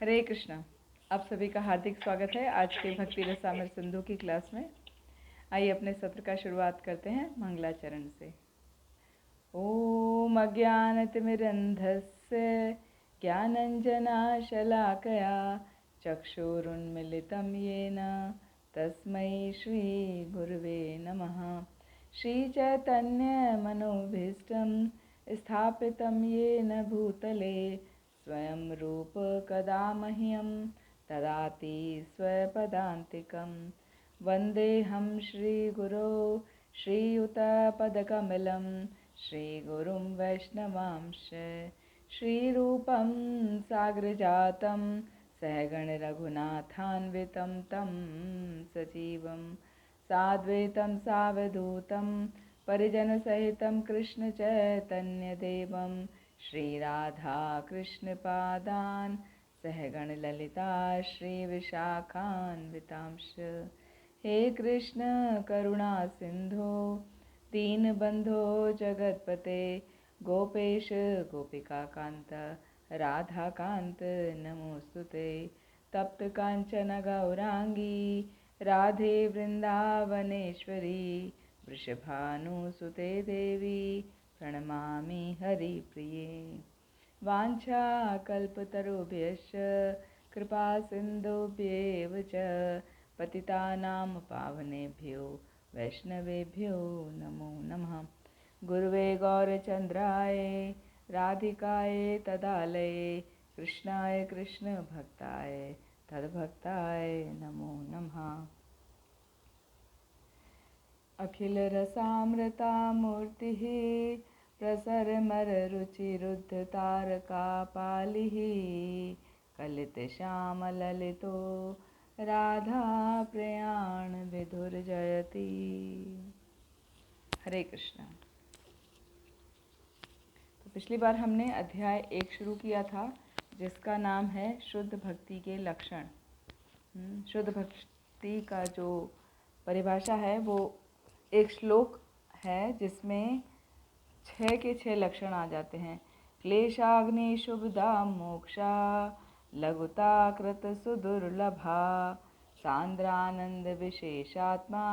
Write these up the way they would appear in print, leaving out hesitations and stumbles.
हरे कृष्णा। आप सभी का हार्दिक स्वागत है आज के भक्ति रसामृत सिंधु की क्लास में। आइए अपने सत्र का शुरुआत करते हैं मंगलाचरण से। ओम अज्ञानतिमिरन्धस्य ज्ञानञ्जनशलाकया चक्षुरुन्मीलितं येन तस्मै श्रीगुरुवे नमः। श्रीचैतन्यमनोभीष्टं स्थापितं येन भूतले स्वयं रूप कदा मह्यं ददाति स्वपदान्तिकं। वन्देऽहं श्रीगुरो श्रीयुतपदकमलं श्रीगुरुं वैष्णवांश श्रीरूपं साग्रजातं सहगणरघुनाथान्वितं तं सजीवं साद्वैतं सावधूतं परिजनसहितं कृष्णचैतन्यदेवं श्रीराधाकृष्णपादान् सहगणललिता श्रीविशाखान्वितांश। हे कृष्ण करुणा सिंधो दीनबंधो जगतपते गोपेश गोपिकाकांत राधाकांत नमोस्तुते। तप्त कांचन गौरांगी राधे वृंदावनेश्वरी वृषभानुसुते देवी प्रणमामि हरिप्रिये। वाञ्छाकल्पतरुभ्यश्च कृपा सिन्धुभ्येव च पतितानां पावनेभ्यो वैष्णवेभ्यो नमो नमः। गुरुवे गौरचन्द्राय राधिकाय तदालये कृष्णाय कृष्णभक्ताय तद्भक्ताय नमो नमः। अखिलरसामृता मूर्तिः प्रसरमररुचिरुद्धतारकापालिः कलितश्यामललितो राधा प्रयाण विधुर्जयति। हरे कृष्णा। तो पिछली बार हमने अध्याय 1 शुरू किया था जिसका नाम है शुद्ध भक्ति के लक्षण। शुद्ध भक्ति का जो परिभाषा है वो एक श्लोक है जिसमें 6 के 6 लक्षण आ जाते हैं। क्लेशाग्नि शुभदा मोक्षा लघुता कृत सुदुर्लभा सांद्रानंद विशेषात्मा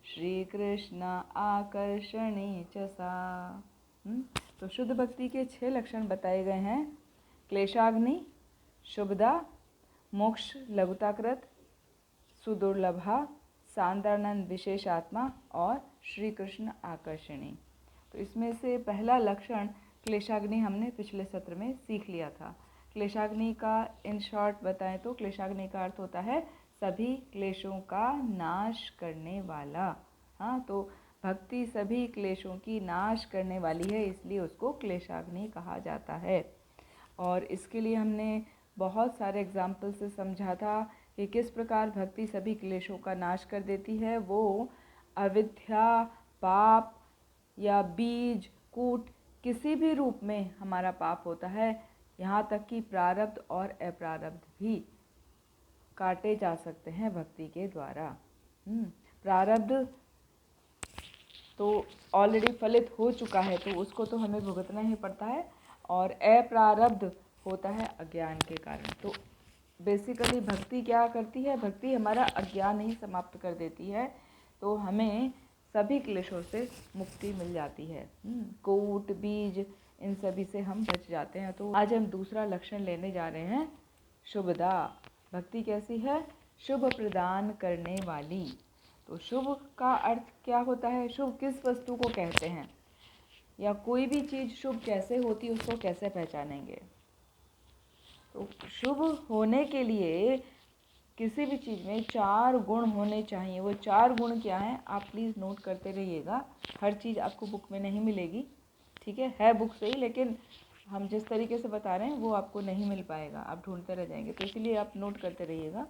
श्री कृष्ण आकर्षणी च सा। तो शुद्ध भक्ति के 6 लक्षण बताए गए हैं। क्लेशाग्नि, शुभदा, मोक्ष लघुताकृत, सुदुर्लभा, सांद्रानंद विशेषात्मा और श्री कृष्ण आकर्षणी। तो इसमें से पहला लक्षण क्लेशाग्नि हमने पिछले सत्र में सीख लिया था। क्लेशाग्नि का इन शॉर्ट बताएं तो क्लेशाग्नि का अर्थ होता है सभी क्लेशों का नाश करने वाला। हाँ, तो भक्ति सभी क्लेशों की नाश करने वाली है, इसलिए उसको क्लेशाग्नि कहा जाता है। और इसके लिए हमने बहुत सारे एग्जाम्पल से समझा था कि किस प्रकार भक्ति सभी क्लेशों का नाश कर देती है। वो अविद्या, पाप या बीज, कूट किसी भी रूप में हमारा पाप होता है, यहाँ तक कि प्रारब्ध और अप्रारब्ध भी काटे जा सकते हैं भक्ति के द्वारा। प्रारब्ध तो ऑलरेडी फलित हो चुका है तो उसको तो हमें भुगतना ही पड़ता है, और अप्रारब्ध होता है अज्ञान के कारण। तो बेसिकली भक्ति क्या करती है? भक्ति हमारा अज्ञान ही समाप्त कर देती है, तो हमें सभी क्लेशों से मुक्ति मिल जाती है। कूट, बीज, इन सभी से हम बच जाते हैं। तो आज हम दूसरा लक्षण लेने जा रहे हैं, शुभदा। भक्ति कैसी है? शुभ प्रदान करने वाली। तो शुभ का अर्थ क्या होता है? शुभ किस वस्तु को कहते हैं, या कोई भी चीज़ शुभ कैसे होती है उसको कैसे पहचानेंगे? तो शुभ होने के लिए किसी भी चीज़ में 4 गुण होने चाहिए। वो 4 गुण क्या हैं आप प्लीज़ नोट करते रहिएगा। हर चीज़ आपको बुक में नहीं मिलेगी, ठीक है बुक से ही, लेकिन हम जिस तरीके से बता रहे हैं वो आपको नहीं मिल पाएगा, आप ढूंढते रह जाएंगे, तो इसीलिए आप नोट करते रहिएगा।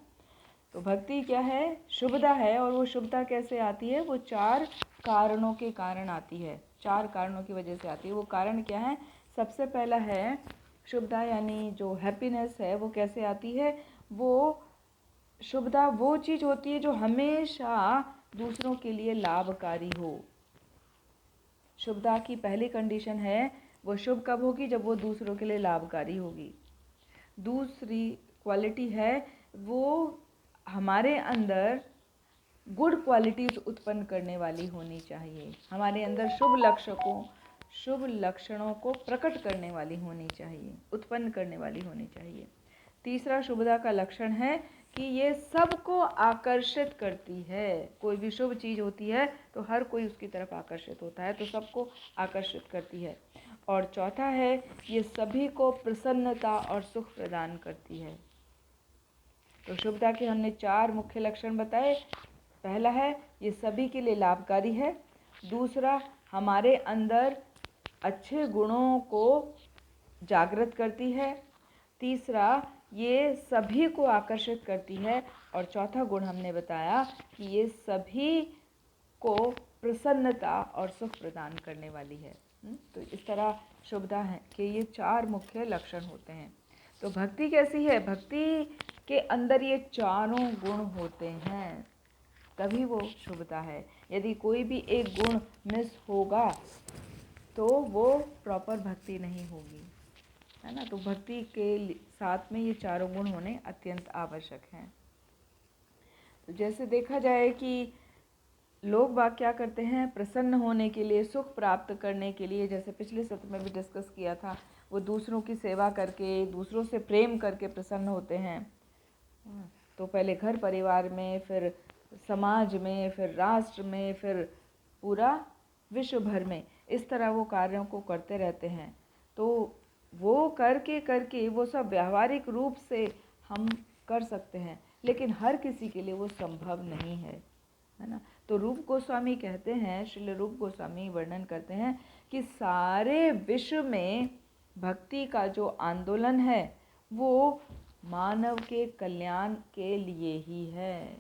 तो भक्ति क्या है? शुभदा है। और वो शुभदा कैसे आती है? वो 4 कारणों के कारण आती है, 4 कारणों की वजह से आती है। वो कारण क्या है? सबसे पहला है शुभदा, यानी जो हैप्पीनेस है वो कैसे आती है? वो शुभदा वो चीज़ होती है जो हमेशा दूसरों के लिए लाभकारी हो। शुभदा की पहली कंडीशन है वो शुभ कब होगी? जब वो दूसरों के लिए लाभकारी होगी। दूसरी क्वालिटी है वो हमारे अंदर गुड क्वालिटीज़ उत्पन्न करने वाली होनी चाहिए, हमारे अंदर शुभ लक्षणों को प्रकट करने वाली होनी चाहिए, उत्पन्न करने वाली होनी चाहिए। तीसरा शुभदा का लक्षण है कि ये सबको आकर्षित करती है। कोई भी शुभ चीज़ होती है तो हर कोई उसकी तरफ आकर्षित होता है, तो सबको आकर्षित करती है। और चौथा है, ये सभी को प्रसन्नता और सुख प्रदान करती है। तो शुभदा के हमने 4 मुख्य लक्षण बताए। पहला है, ये सभी के लिए लाभकारी है। दूसरा, हमारे अंदर अच्छे गुणों को जागृत करती है। तीसरा, ये सभी को आकर्षित करती है। और चौथा गुण हमने बताया कि ये सभी को प्रसन्नता और सुख प्रदान करने वाली है। तो इस तरह शुभदा है कि ये 4 मुख्य लक्षण होते हैं। तो भक्ति कैसी है? भक्ति के अंदर ये चारों गुण होते हैं, तभी वो शुभदा है। यदि कोई भी एक गुण मिस होगा तो वो प्रॉपर भक्ति नहीं होगी, है ना। तो भक्ति के साथ में ये चारों गुण होने अत्यंत आवश्यक हैं। तो जैसे देखा जाए कि लोग बाग क्या करते हैं, प्रसन्न होने के लिए, सुख प्राप्त करने के लिए, जैसे पिछले सत्र में भी डिस्कस किया था, वो दूसरों की सेवा करके, दूसरों से प्रेम करके प्रसन्न होते हैं। तो पहले घर परिवार में, फिर समाज में, फिर राष्ट्र में, फिर पूरा विश्व भर में, इस तरह वो कार्यों को करते रहते हैं। तो वो करके वो सब व्यावहारिक रूप से हम कर सकते हैं, लेकिन हर किसी के लिए वो संभव नहीं है ना। तो रूप गोस्वामी कहते हैं, श्रील रूप गोस्वामी वर्णन करते हैं कि सारे विश्व में भक्ति का जो आंदोलन है वो मानव के कल्याण के लिए ही है।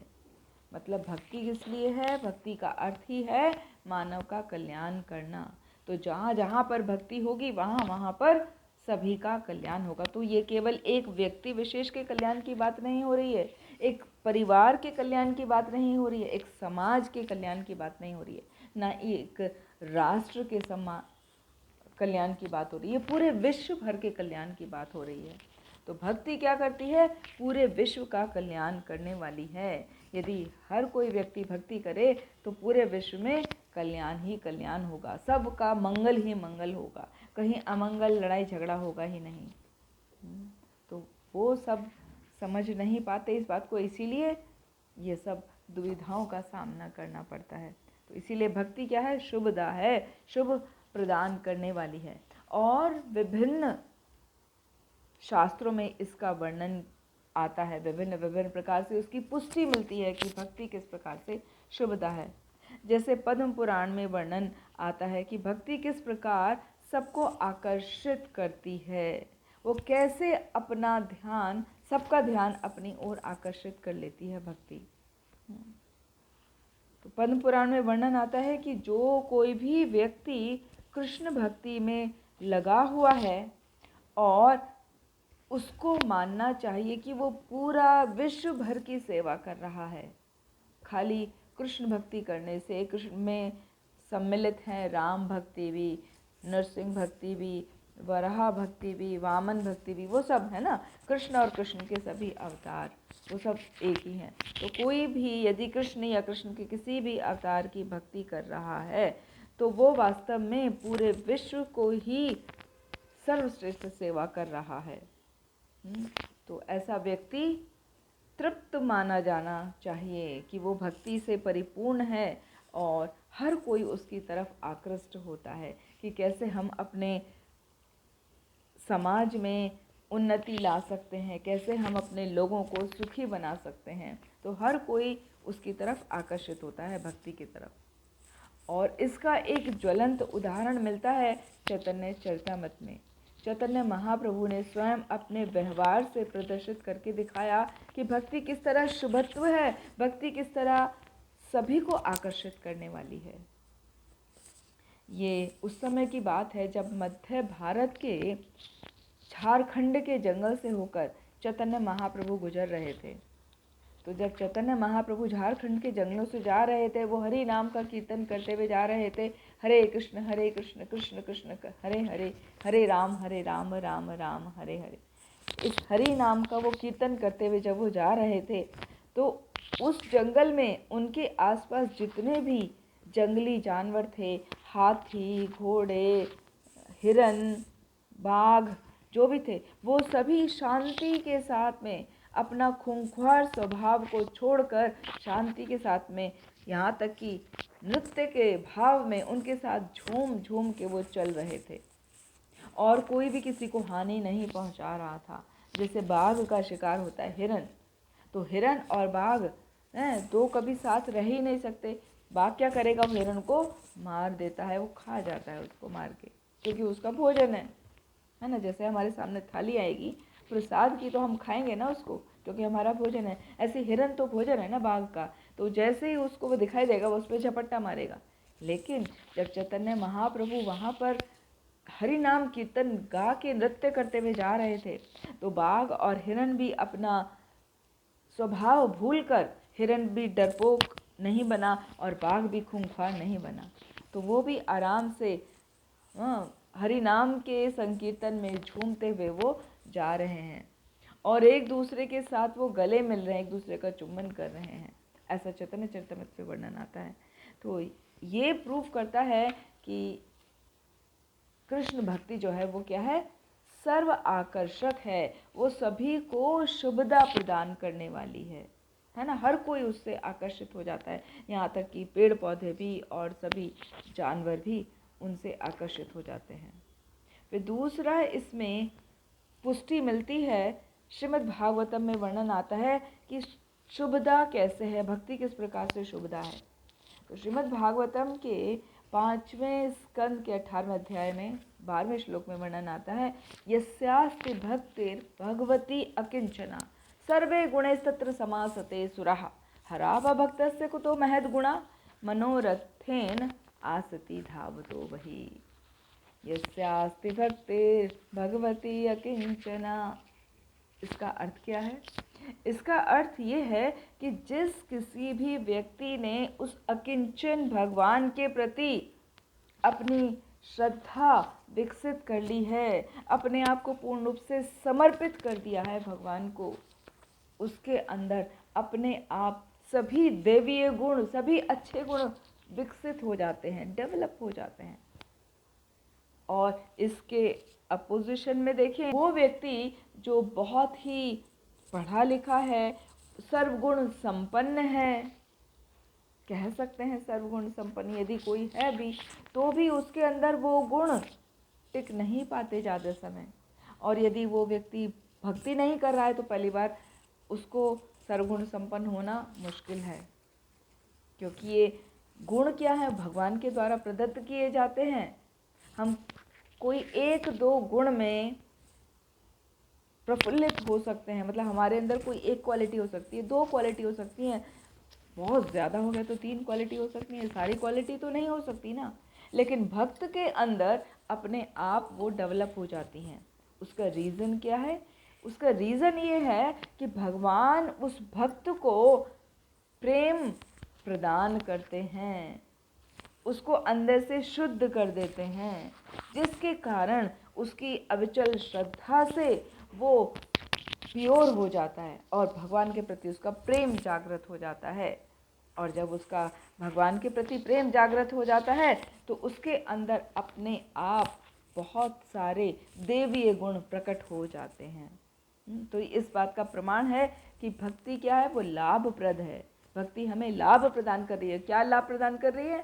मतलब भक्ति किस लिए है? भक्ति का अर्थ ही है मानव का कल्याण करना। तो जहाँ जहाँ पर भक्ति होगी वहाँ वहाँ पर सभी का कल्याण होगा। तो ये केवल एक व्यक्ति विशेष के कल्याण की बात नहीं हो रही है, एक परिवार के कल्याण की बात नहीं हो रही है, एक समाज के कल्याण की बात नहीं हो रही है, ना एक राष्ट्र के कल्याण की बात हो रही है, पूरे विश्व भर के कल्याण की बात हो रही है। तो भक्ति क्या करती है? पूरे विश्व का कल्याण करने वाली है। यदि हर कोई व्यक्ति भक्ति करे तो पूरे विश्व में कल्याण ही कल्याण होगा, सबका मंगल ही मंगल होगा, कहीं अमंगल, लड़ाई झगड़ा होगा ही नहीं। तो वो सब समझ नहीं पाते इस बात को, इसीलिए ये सब दुविधाओं का सामना करना पड़ता है। तो इसीलिए भक्ति क्या है? शुभदा है, शुभ प्रदान करने वाली है। और विभिन्न शास्त्रों में इसका वर्णन आता है, विभिन्न प्रकार से उसकी पुष्टि मिलती है कि भक्ति किस प्रकार से शुभदा है। जैसे पद्म पुराण में वर्णन आता है कि भक्ति किस प्रकार सबको आकर्षित करती है, वो कैसे अपना ध्यान, सबका ध्यान अपनी ओर आकर्षित कर लेती है भक्ति। तो पद्म पुराण में वर्णन आता है कि जो कोई भी व्यक्ति कृष्ण भक्ति में लगा हुआ है और उसको मानना चाहिए कि वो पूरा विश्व भर की सेवा कर रहा है। खाली कृष्ण भक्ति करने से, कृष्ण में सम्मिलित हैं राम भक्ति भी, नरसिंह भक्ति भी, वराह भक्ति भी, वामन भक्ति भी, वो सब है ना, कृष्ण और कृष्ण के सभी अवतार वो सब एक ही हैं। तो कोई भी यदि कृष्ण या कृष्ण के किसी भी अवतार की भक्ति कर रहा है तो वो वास्तव में पूरे विश्व को ही सर्वश्रेष्ठ सेवा कर रहा है। तो ऐसा व्यक्ति तृप्त माना जाना चाहिए कि वो भक्ति से परिपूर्ण है और हर कोई उसकी तरफ आकृष्ट होता है कि कैसे हम अपने समाज में उन्नति ला सकते हैं, कैसे हम अपने लोगों को सुखी बना सकते हैं। तो हर कोई उसकी तरफ आकर्षित होता है, भक्ति की तरफ। और इसका एक ज्वलंत उदाहरण मिलता है चैतन्य चरितामृत में। चैतन्य महाप्रभु ने स्वयं अपने व्यवहार से प्रदर्शित करके दिखाया कि भक्ति किस तरह शुभत्व है, भक्ति किस तरह सभी को आकर्षित करने वाली है। ये उस समय की बात है जब मध्य भारत के झारखंड के जंगल से होकर चैतन्य महाप्रभु गुजर रहे थे। तो जब चैतन्य महाप्रभु झारखंड के जंगलों से जा रहे थे, वो हरि नाम का कीर्तन करते हुए जा रहे थे, हरे कृष्ण कृष्ण कृष्ण हरे हरे, हरे राम राम राम हरे हरे। इस हरि नाम का वो कीर्तन करते हुए जब वो जा रहे थे, तो उस जंगल में उनके आसपास जितने भी जंगली जानवर थे, हाथी, घोड़े, हिरन, बाघ, जो भी थे, वो सभी शांति के साथ में अपना खूंखार स्वभाव को छोड़कर शांति के साथ में, यहाँ तक कि नृत्य के भाव में उनके साथ झूम झूम के वो चल रहे थे, और कोई भी किसी को हानि नहीं पहुंचा रहा था। जैसे बाघ का शिकार होता है हिरन, तो हिरन और बाघ दो कभी साथ रह ही नहीं सकते। बाघ क्या करेगा, वो हिरन को मार देता है, वो खा जाता है उसको मार के, क्योंकि उसका भोजन है ना। जैसे हमारे सामने थाली आएगी प्रसाद की, तो हम खाएंगे ना उसको, क्योंकि हमारा भोजन है। ऐसे हिरन तो भोजन है ना बाघ का, तो जैसे ही उसको वो दिखाई देगा वो उस पर झपट्टा मारेगा। लेकिन जब चैतन्य महाप्रभु वहाँ पर हरि नाम कीर्तन गा के नृत्य करते हुए जा रहे थे, तो बाघ और हिरन भी अपना स्वभाव भूलकर, हिरन भी डरपोक नहीं बना और बाघ भी खूंखार नहीं बना, तो वो भी आराम से हरि नाम के संकीर्तन में झूमते हुए वो जा रहे हैं, और एक दूसरे के साथ वो गले मिल रहे हैं, एक दूसरे का चुम्बन कर रहे हैं। ऐसा चैतन्य चरितामृत में वर्णन आता है। तो ये प्रूफ करता है कि कृष्ण भक्ति जो है वो क्या है, सर्व आकर्षक है, वो सभी को शुभदा प्रदान करने वाली है ना। हर कोई उससे आकर्षित हो जाता है, यहाँ तक कि पेड़ पौधे भी और सभी जानवर भी उनसे आकर्षित हो जाते हैं। फिर दूसरा इसमें पुष्टि मिलती है, श्रीमद् भागवतम में वर्णन आता है कि शुभदा कैसे है, भक्ति किस प्रकार से शुभदा है। तो श्रीमद् भागवतम के 5वें स्कंद के 18वें अध्याय में 12वें श्लोक में वर्णन आता है, यस्यास्ति भक्तिर् भगवती अकिंचना सर्वे गुणैस्तत्र समासते सुराः हराव भक्तस्य कुतो महद् गुणा मनोरथेन आसति धावतो वही। यस्यास्ति भक्तिर् भगवती अकिंचना, इसका अर्थ क्या है? इसका अर्थ ये है कि जिस किसी भी व्यक्ति ने उस अकिंचन भगवान के प्रति अपनी श्रद्धा विकसित कर ली है, अपने आप को पूर्ण रूप से समर्पित कर दिया है भगवान को, उसके अंदर अपने आप सभी दैवीय गुण, सभी अच्छे गुण विकसित हो जाते हैं, डेवलप हो जाते हैं। और इसके अपोजिशन में देखें, वो व्यक्ति जो बहुत ही पढ़ा लिखा है, सर्वगुण संपन्न है, कह सकते हैं सर्वगुण संपन्न यदि कोई है भी, तो भी उसके अंदर वो गुण टिक नहीं पाते ज़्यादा समय। और यदि वो व्यक्ति भक्ति नहीं कर रहा है, तो पहली बार उसको सर्वगुण संपन्न होना मुश्किल है, क्योंकि ये गुण क्या है, भगवान के द्वारा प्रदत्त किए जाते हैं। हम कोई एक दो गुण में प्रफुल्लित हो सकते हैं, मतलब हमारे अंदर कोई एक क्वालिटी हो सकती है, दो क्वालिटी हो सकती हैं, बहुत ज़्यादा हो गया तो 3 क्वालिटी हो सकती है, सारी क्वालिटी तो नहीं हो सकती ना। लेकिन भक्त के अंदर अपने आप वो डेवलप हो जाती हैं। उसका रीज़न क्या है? उसका रीज़न ये है कि भगवान उस भक्त को प्रेम प्रदान करते हैं, उसको अंदर से शुद्ध कर देते हैं, जिसके कारण उसकी अविचल श्रद्धा से वो प्योर हो जाता है और भगवान के प्रति उसका प्रेम जागृत हो जाता है। और जब उसका भगवान के प्रति प्रेम जागृत हो जाता है, तो उसके अंदर अपने आप बहुत सारे देवीय गुण प्रकट हो जाते हैं। तो इस बात का प्रमाण है कि भक्ति क्या है, वो लाभप्रद है। भक्ति हमें लाभ प्रदान कर रही है। क्या लाभ प्रदान कर रही है?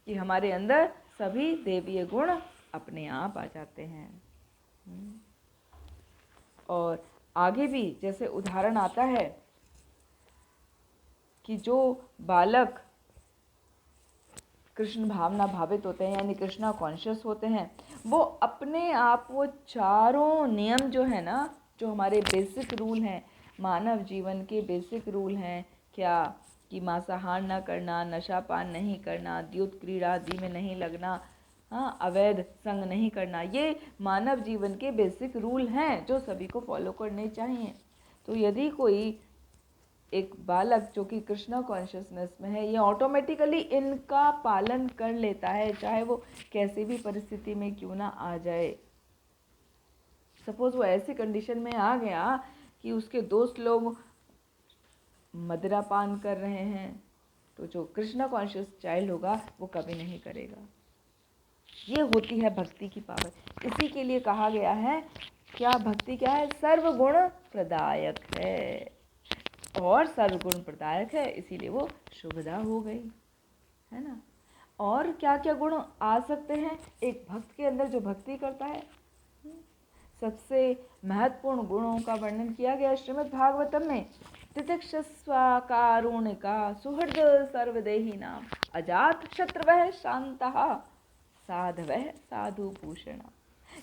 कि हमारे अंदर सभी देवीय गुण अपने आप आ जाते हैं। और आगे भी जैसे उदाहरण आता है कि जो बालक कृष्ण भावना भावित होते हैं, यानी कृष्णा कॉन्शियस होते हैं, वो अपने आप वो चारों नियम जो है ना, जो हमारे बेसिक रूल हैं, मानव जीवन के बेसिक रूल हैं, क्या कि मांसाहार न करना, नशा पान नहीं करना, द्यूत क्रीड़ा आदि में नहीं लगना, अवैध संग नहीं करना, ये मानव जीवन के बेसिक रूल हैं जो सभी को फॉलो करने चाहिए। तो यदि कोई एक बालक जो कि कृष्णा कॉन्शियसनेस में है, ये ऑटोमेटिकली इनका पालन कर लेता है, चाहे वो कैसी भी परिस्थिति में क्यों ना आ जाए। सपोज वो ऐसी कंडीशन में आ गया कि उसके दोस्त लोग मदिरा पान कर रहे हैं, तो जो कृष्णा कॉन्शियस चाइल्ड होगा वो कभी नहीं करेगा। ये होती है भक्ति की पावर। इसी के लिए कहा गया है, क्या भक्ति क्या है? सर्वगुण प्रदायक है, और सर्वगुण प्रदायक है इसीलिए वो शुभदा हो गई, है ना। और क्या क्या गुण आ सकते हैं एक भक्त के अंदर जो भक्ति करता है? सबसे महत्वपूर्ण गुणों का वर्णन किया गया श्रीमद् भागवतम में। तितिक्षस्वा कारुणिका सुहृद सर्वदेहिनां अजात शत्रुवः शान्तः साधवः साधु भूषण।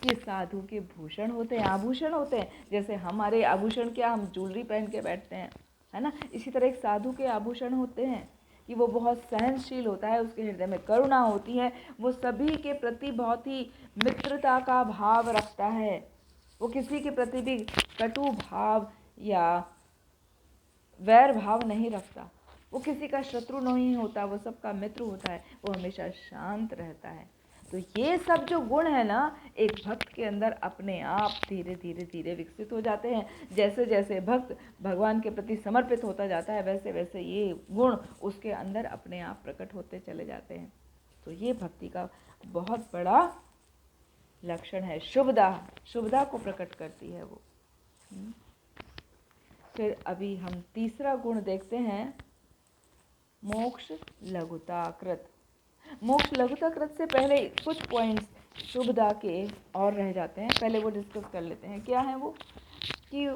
ये साधु के भूषण होते हैं, आभूषण होते हैं। जैसे हमारे आभूषण क्या, हम ज्वेलरी पहन के बैठते हैं, है ना। इसी तरह एक साधु के आभूषण होते हैं कि वो बहुत सहनशील होता है, उसके हृदय में करुणा होती है, वो सभी के प्रति बहुत ही मित्रता का भाव रखता है, वो किसी के प्रति भी कटु भाव या वैर भाव नहीं रखता, वो किसी का शत्रु नहीं होता, वो सबका मित्र होता है, वो हमेशा शांत रहता है। तो ये सब जो गुण है ना, एक भक्त के अंदर अपने आप धीरे धीरे धीरे विकसित हो जाते हैं। जैसे जैसे भक्त भगवान के प्रति समर्पित होता जाता है, वैसे वैसे ये गुण उसके अंदर अपने आप प्रकट होते चले जाते हैं। तो ये भक्ति का बहुत बड़ा लक्षण है। शुभदा, शुभदा को प्रकट करती है वो। फिर अभी हम तीसरा गुण देखते हैं, मोक्ष लघुताकृत। मोक्ष लघुताकृत से पहले कुछ पॉइंट्स शुभदा के और रह जाते हैं, पहले वो डिस्कस कर लेते हैं। क्या है वो? कि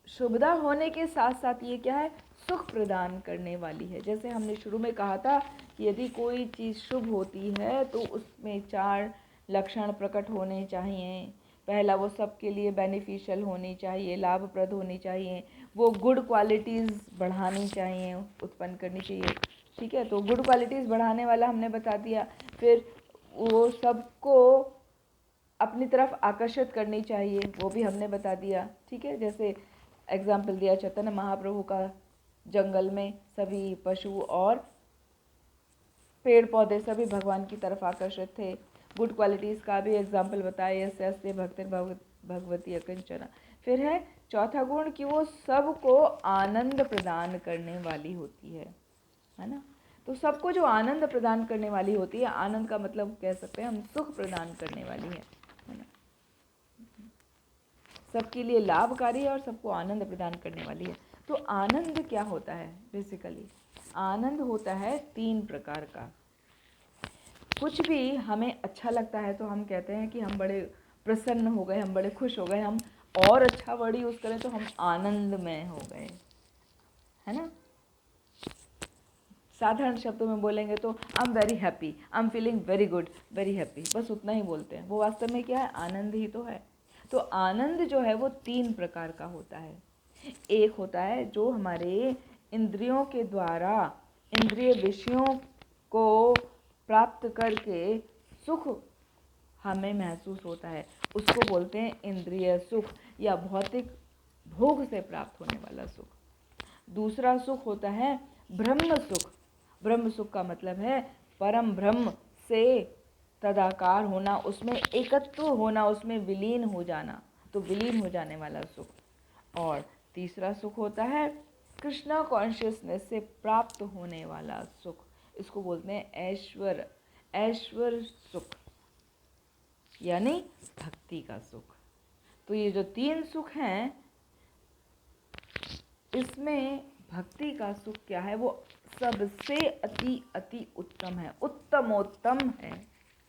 शुभदा होने के साथ साथ ये क्या है? सुख प्रदान करने वाली है। जैसे हमने शुरू में कहा था कि यदि कोई चीज़ शुभ होती है तो उसमें 4 लक्षण प्रकट होने चाहिए। पहला, वो सबके लिए बेनिफिशियल होनी चाहिए, लाभप्रद होनी चाहिए, वो गुड क्वालिटीज़ बढ़ानी चाहिए, उत्पन्न करनी चाहिए। ठीक है, तो गुड क्वालिटीज़ बढ़ाने वाला हमने बता दिया। फिर वो सबको अपनी तरफ आकर्षित करनी चाहिए, वो भी हमने बता दिया। ठीक है, जैसे एग्जाम्पल दिया चैतन्य महाप्रभु का, जंगल में सभी पशु और पेड़ पौधे सभी भगवान की तरफ आकर्षित थे। गुड क्वालिटीज़ का भी एग्जाम्पल बताया, यस्य यस्य भक्तिर् भगवती अकिंचन। फिर है चौथा गुण कि वो सबको आनंद प्रदान करने वाली होती है ना। तो सबको जो आनंद प्रदान करने वाली होती है, आनंद का मतलब कह सकते हैं हम सुख प्रदान करने वाली है ना। सबके लिए लाभकारी है और सबको आनंद प्रदान करने वाली है। तो आनंद क्या होता है? बेसिकली आनंद होता है 3 प्रकार का। कुछ भी हमें अच्छा लगता है तो हम कहते हैं कि हम बड़े प्रसन्न हो गए, हम बड़े खुश हो गए, हम और अच्छा वर्ड यूज़ करें तो हम आनंदमय हो गए, है ना। साधारण शब्दों में बोलेंगे तो I am very happy, I am feeling very good, very happy, बस उतना ही बोलते हैं। वो वास्तव में क्या है? आनंद ही तो है। तो आनंद जो है वो 3 प्रकार का होता है। एक होता है जो हमारे इंद्रियों के द्वारा इंद्रिय विषयों को प्राप्त करके सुख हमें महसूस होता है, उसको बोलते हैं इंद्रिय सुख या भौतिक भोग से प्राप्त होने वाला सुख। दूसरा सुख होता है ब्रह्म सुख। ब्रह्म सुख का मतलब है परम ब्रह्म से तदाकार होना, उसमें एकत्व होना, उसमें विलीन हो जाना, तो विलीन हो जाने वाला सुख। और तीसरा सुख होता है कृष्णा कॉन्शियसनेस से प्राप्त होने वाला सुख, इसको बोलते हैं ऐश्वर, ऐश्वर सुख यानी भक्ति का सुख। तो ये जो 3 सुख हैं, इसमें भक्ति का सुख क्या है? वो सबसे अति अति उत्तम है, उत्तमोत्तम है,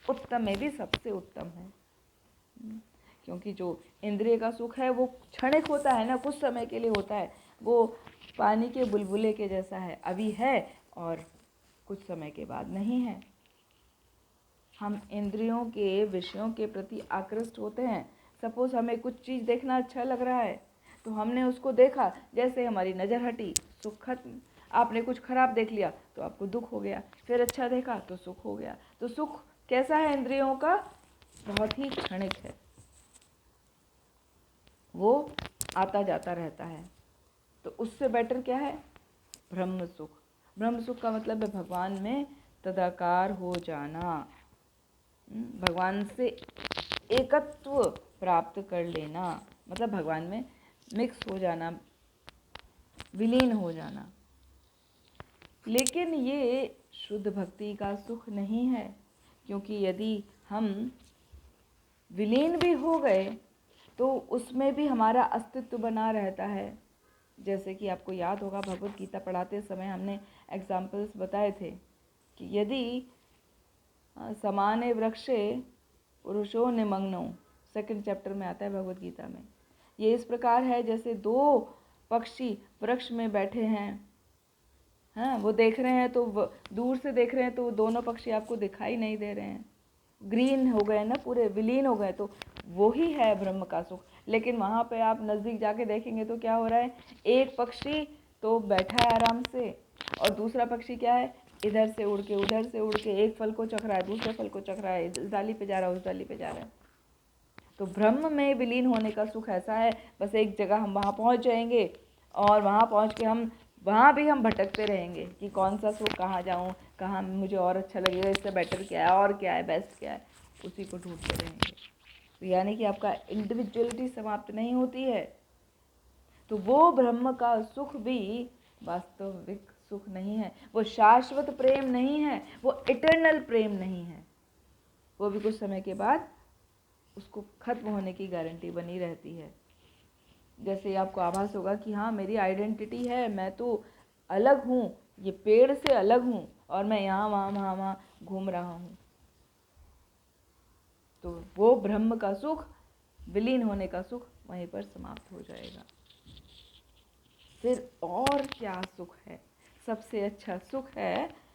उत्तम में भी सबसे उत्तम है। क्योंकि जो इंद्रिय का सुख है वो क्षणिक होता है ना, कुछ समय के लिए होता है, वो पानी के बुलबुले के जैसा है, अभी है और कुछ समय के बाद नहीं है। हम इंद्रियों के विषयों के प्रति आकृष्ट होते हैं। सपोज हमें कुछ चीज़ देखना अच्छा लग रहा है तो हमने उसको देखा, जैसे हमारी नज़र हटी सुख खत्म। आपने कुछ खराब देख लिया तो आपको दुख हो गया, फिर अच्छा देखा तो सुख हो गया। तो सुख कैसा है इंद्रियों का? बहुत ही क्षणिक है, वो आता जाता रहता है। तो उससे बेटर क्या है? ब्रह्म सुख। ब्रह्म सुख का मतलब है भगवान में तदाकार हो जाना, भगवान से एकत्व प्राप्त कर लेना, मतलब भगवान में मिक्स हो जाना, विलीन हो जाना। लेकिन ये शुद्ध भक्ति का सुख नहीं है, क्योंकि यदि हम विलीन भी हो गए तो उसमें भी हमारा अस्तित्व बना रहता है। जैसे कि आपको याद होगा, भगवत गीता पढ़ाते समय हमने एग्जाम्पल्स बताए थे कि यदि समाने वृक्षे पुरुषो निमग्नो, सेकंड चैप्टर में आता है भगवत गीता में, ये इस प्रकार है जैसे दो पक्षी वृक्ष में बैठे हैं, हाँ, वो देख रहे हैं तो दूर से देख रहे हैं तो वो दोनों पक्षी आपको दिखाई नहीं दे रहे हैं, ग्रीन हो गए ना, पूरे विलीन हो गए, तो वो ही है ब्रह्म का सुख। लेकिन वहाँ पे आप नज़दीक जाके देखेंगे तो क्या हो रहा है, एक पक्षी तो बैठा है आराम से और दूसरा पक्षी क्या है, इधर से उड़ के उधर से उड़ के एक फल को चख रहा है, दूसरे फल को चख रहा है, इस डाली पे जा रहा है, उस डाली पे जा रहा है। तो ब्रह्म में विलीन होने का सुख ऐसा है, बस एक जगह हम वहाँ पहुँच जाएंगे और वहाँ पहुँच के हम वहाँ भी हम भटकते रहेंगे कि कौन सा सुख, कहाँ जाऊँ, कहाँ मुझे और अच्छा लगेगा, इससे बेटर क्या है, और क्या है, बेस्ट क्या है, उसी को ढूंढते रहेंगे। तो यानी कि आपका इंडिविजुअलिटी समाप्त नहीं होती है। तो वो ब्रह्म का सुख भी वास्तविक सुख नहीं है, वो शाश्वत प्रेम नहीं है, वो इटर्नल प्रेम नहीं है। वो भी कुछ समय के बाद उसको खत्म होने की गारंटी बनी रहती है। जैसे आपको आभास होगा कि हाँ, मेरी आइडेंटिटी है, मैं तो अलग हूँ, ये पेड़ से अलग हूँ और मैं यहाँ वहाँ घूम रहा हूँ। तो वो ब्रह्म का सुख, विलीन होने का सुख वहीं पर समाप्त हो जाएगा। फिर और क्या सुख है? सबसे अच्छा सुख है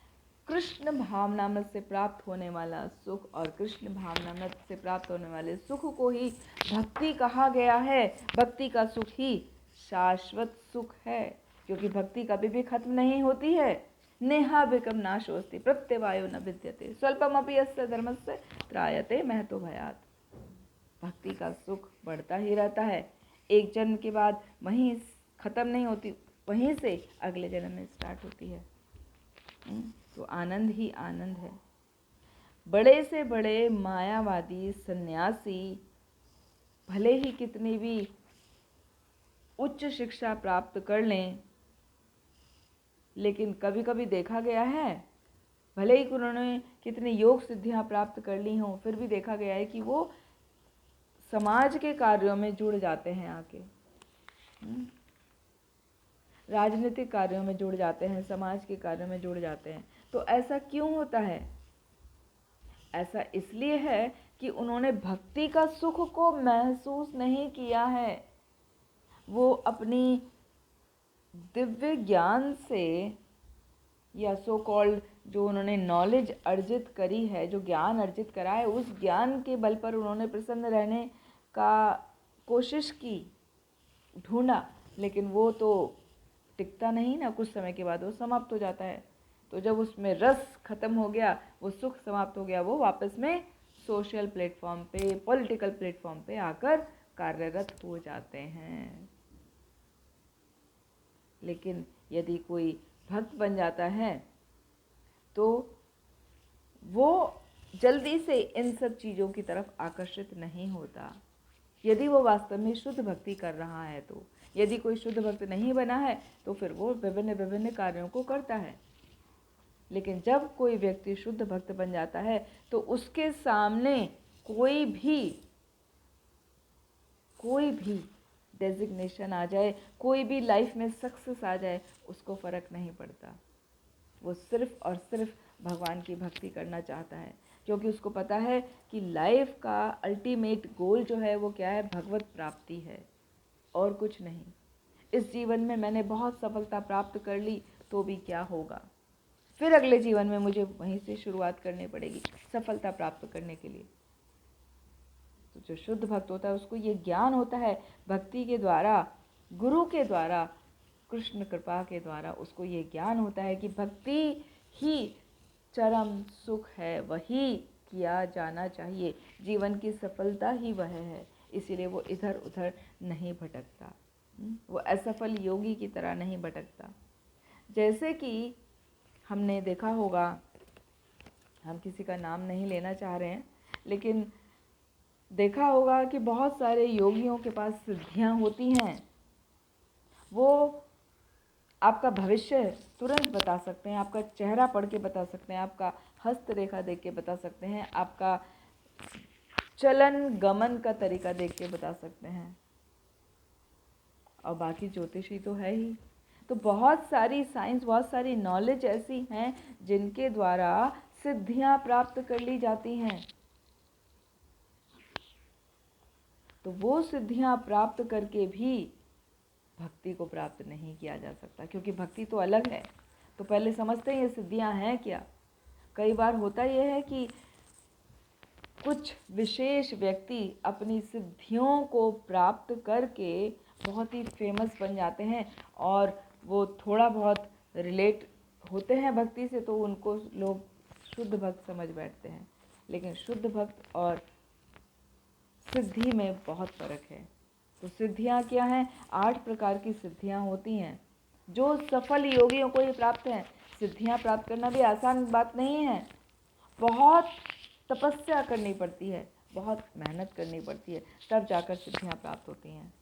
कृष्ण भावनामृत से प्राप्त होने वाला सुख, और कृष्ण भावनामृत से प्राप्त होने वाले सुख को ही भक्ति कहा गया है। भक्ति का सुख ही शाश्वत सुख है, क्योंकि भक्ति कभी भी खत्म नहीं होती है। नेहा विकम नाशोस्ति प्रत्यवायो न विद्यते स्वल्पमपि यस्य धर्मस्य त्रायते महतो भयात्। भक्ति का सुख बढ़ता ही रहता है, एक जन्म के बाद वहीं खत्म नहीं होती, वहीं से अगले जन्म में स्टार्ट होती है। तो आनंद ही आनंद है। बड़े से बड़े मायावादी सन्यासी भले ही कितनी भी उच्च शिक्षा प्राप्त कर लें, लेकिन कभी कभी देखा गया है, भले ही उन्होंने कितनी योग सिद्धियां प्राप्त कर ली हों, फिर भी देखा गया है कि वो समाज के कार्यों में जुड़ जाते हैं, आके राजनीतिक कार्यों में जुड़ जाते हैं, समाज के कार्यों में जुड़ जाते हैं। तो ऐसा क्यों होता है? ऐसा इसलिए है कि उन्होंने भक्ति का सुख को महसूस नहीं किया है। वो अपनी दिव्य ज्ञान से, या सो कॉल्ड जो उन्होंने नॉलेज अर्जित करी है, जो ज्ञान अर्जित करा है, उस ज्ञान के बल पर उन्होंने प्रसन्न रहने का कोशिश की, ढूंढा, लेकिन वो तो टिकता नहीं ना, कुछ समय के बाद वो समाप्त हो जाता है। तो जब उसमें रस खत्म हो गया, वो सुख समाप्त हो गया, वो वापस में सोशल प्लेटफॉर्म पे, पॉलिटिकल प्लेटफॉर्म पे आकर कार्यरत हो जाते हैं। लेकिन यदि कोई भक्त बन जाता है तो वो जल्दी से इन सब चीज़ों की तरफ आकर्षित नहीं होता, यदि वो वास्तव में शुद्ध भक्ति कर रहा है। तो यदि कोई शुद्ध भक्त नहीं बना है तो फिर वो विभिन्न विभिन्न कार्यों को करता है। लेकिन जब कोई व्यक्ति शुद्ध भक्त बन जाता है तो उसके सामने कोई भी डेजिग्नेशन आ जाए, कोई भी लाइफ में सक्सेस आ जाए, उसको फ़र्क नहीं पड़ता। वो सिर्फ और सिर्फ भगवान की भक्ति करना चाहता है, क्योंकि उसको पता है कि लाइफ का अल्टीमेट गोल जो है वो क्या है, भगवत प्राप्ति है और कुछ नहीं। इस जीवन में मैंने बहुत सफलता प्राप्त कर ली तो भी क्या होगा, फिर अगले जीवन में मुझे वहीं से शुरुआत करनी पड़ेगी सफलता प्राप्त करने के लिए। तो जो शुद्ध भक्त होता है उसको ये ज्ञान होता है, भक्ति के द्वारा, गुरु के द्वारा, कृष्ण कृपा के द्वारा उसको ये ज्ञान होता है कि भक्ति ही चरम सुख है, वही किया जाना चाहिए, जीवन की सफलता ही वह है। इसीलिए वो इधर उधर नहीं भटकता, वो असफल योगी की तरह नहीं भटकता। जैसे कि हमने देखा होगा, हम किसी का नाम नहीं लेना चाह रहे हैं, लेकिन देखा होगा कि बहुत सारे योगियों के पास सिद्धियां होती हैं। वो आपका भविष्य तुरंत बता सकते हैं, आपका चेहरा पढ़ के बता सकते हैं, आपका हस्तरेखा देख के बता सकते हैं, आपका चलन गमन का तरीका देख के बता सकते हैं। और बाकी ज्योतिषी तो है ही। तो बहुत सारी साइंस, बहुत सारी नॉलेज ऐसी हैं जिनके द्वारा सिद्धियां प्राप्त कर ली जाती हैं। तो वो सिद्धियां प्राप्त करके भी भक्ति को प्राप्त नहीं किया जा सकता, क्योंकि भक्ति तो अलग है। तो पहले समझते हैं ये सिद्धियां हैं क्या। कई बार होता यह है कि कुछ विशेष व्यक्ति अपनी सिद्धियों को प्राप्त करके बहुत ही फेमस बन जाते हैं, और वो थोड़ा बहुत रिलेट होते हैं भक्ति से, तो उनको लोग शुद्ध भक्त समझ बैठते हैं। लेकिन शुद्ध भक्त और सिद्धि में बहुत फर्क है। तो सिद्धियां क्या हैं? 8 प्रकार की सिद्धियां होती हैं जो सफल योगियों को ही प्राप्त हैं। सिद्धियां प्राप्त करना भी आसान बात नहीं है, बहुत तपस्या करनी पड़ती है, बहुत मेहनत करनी पड़ती है, तब जाकर सिद्धियां प्राप्त होती हैं।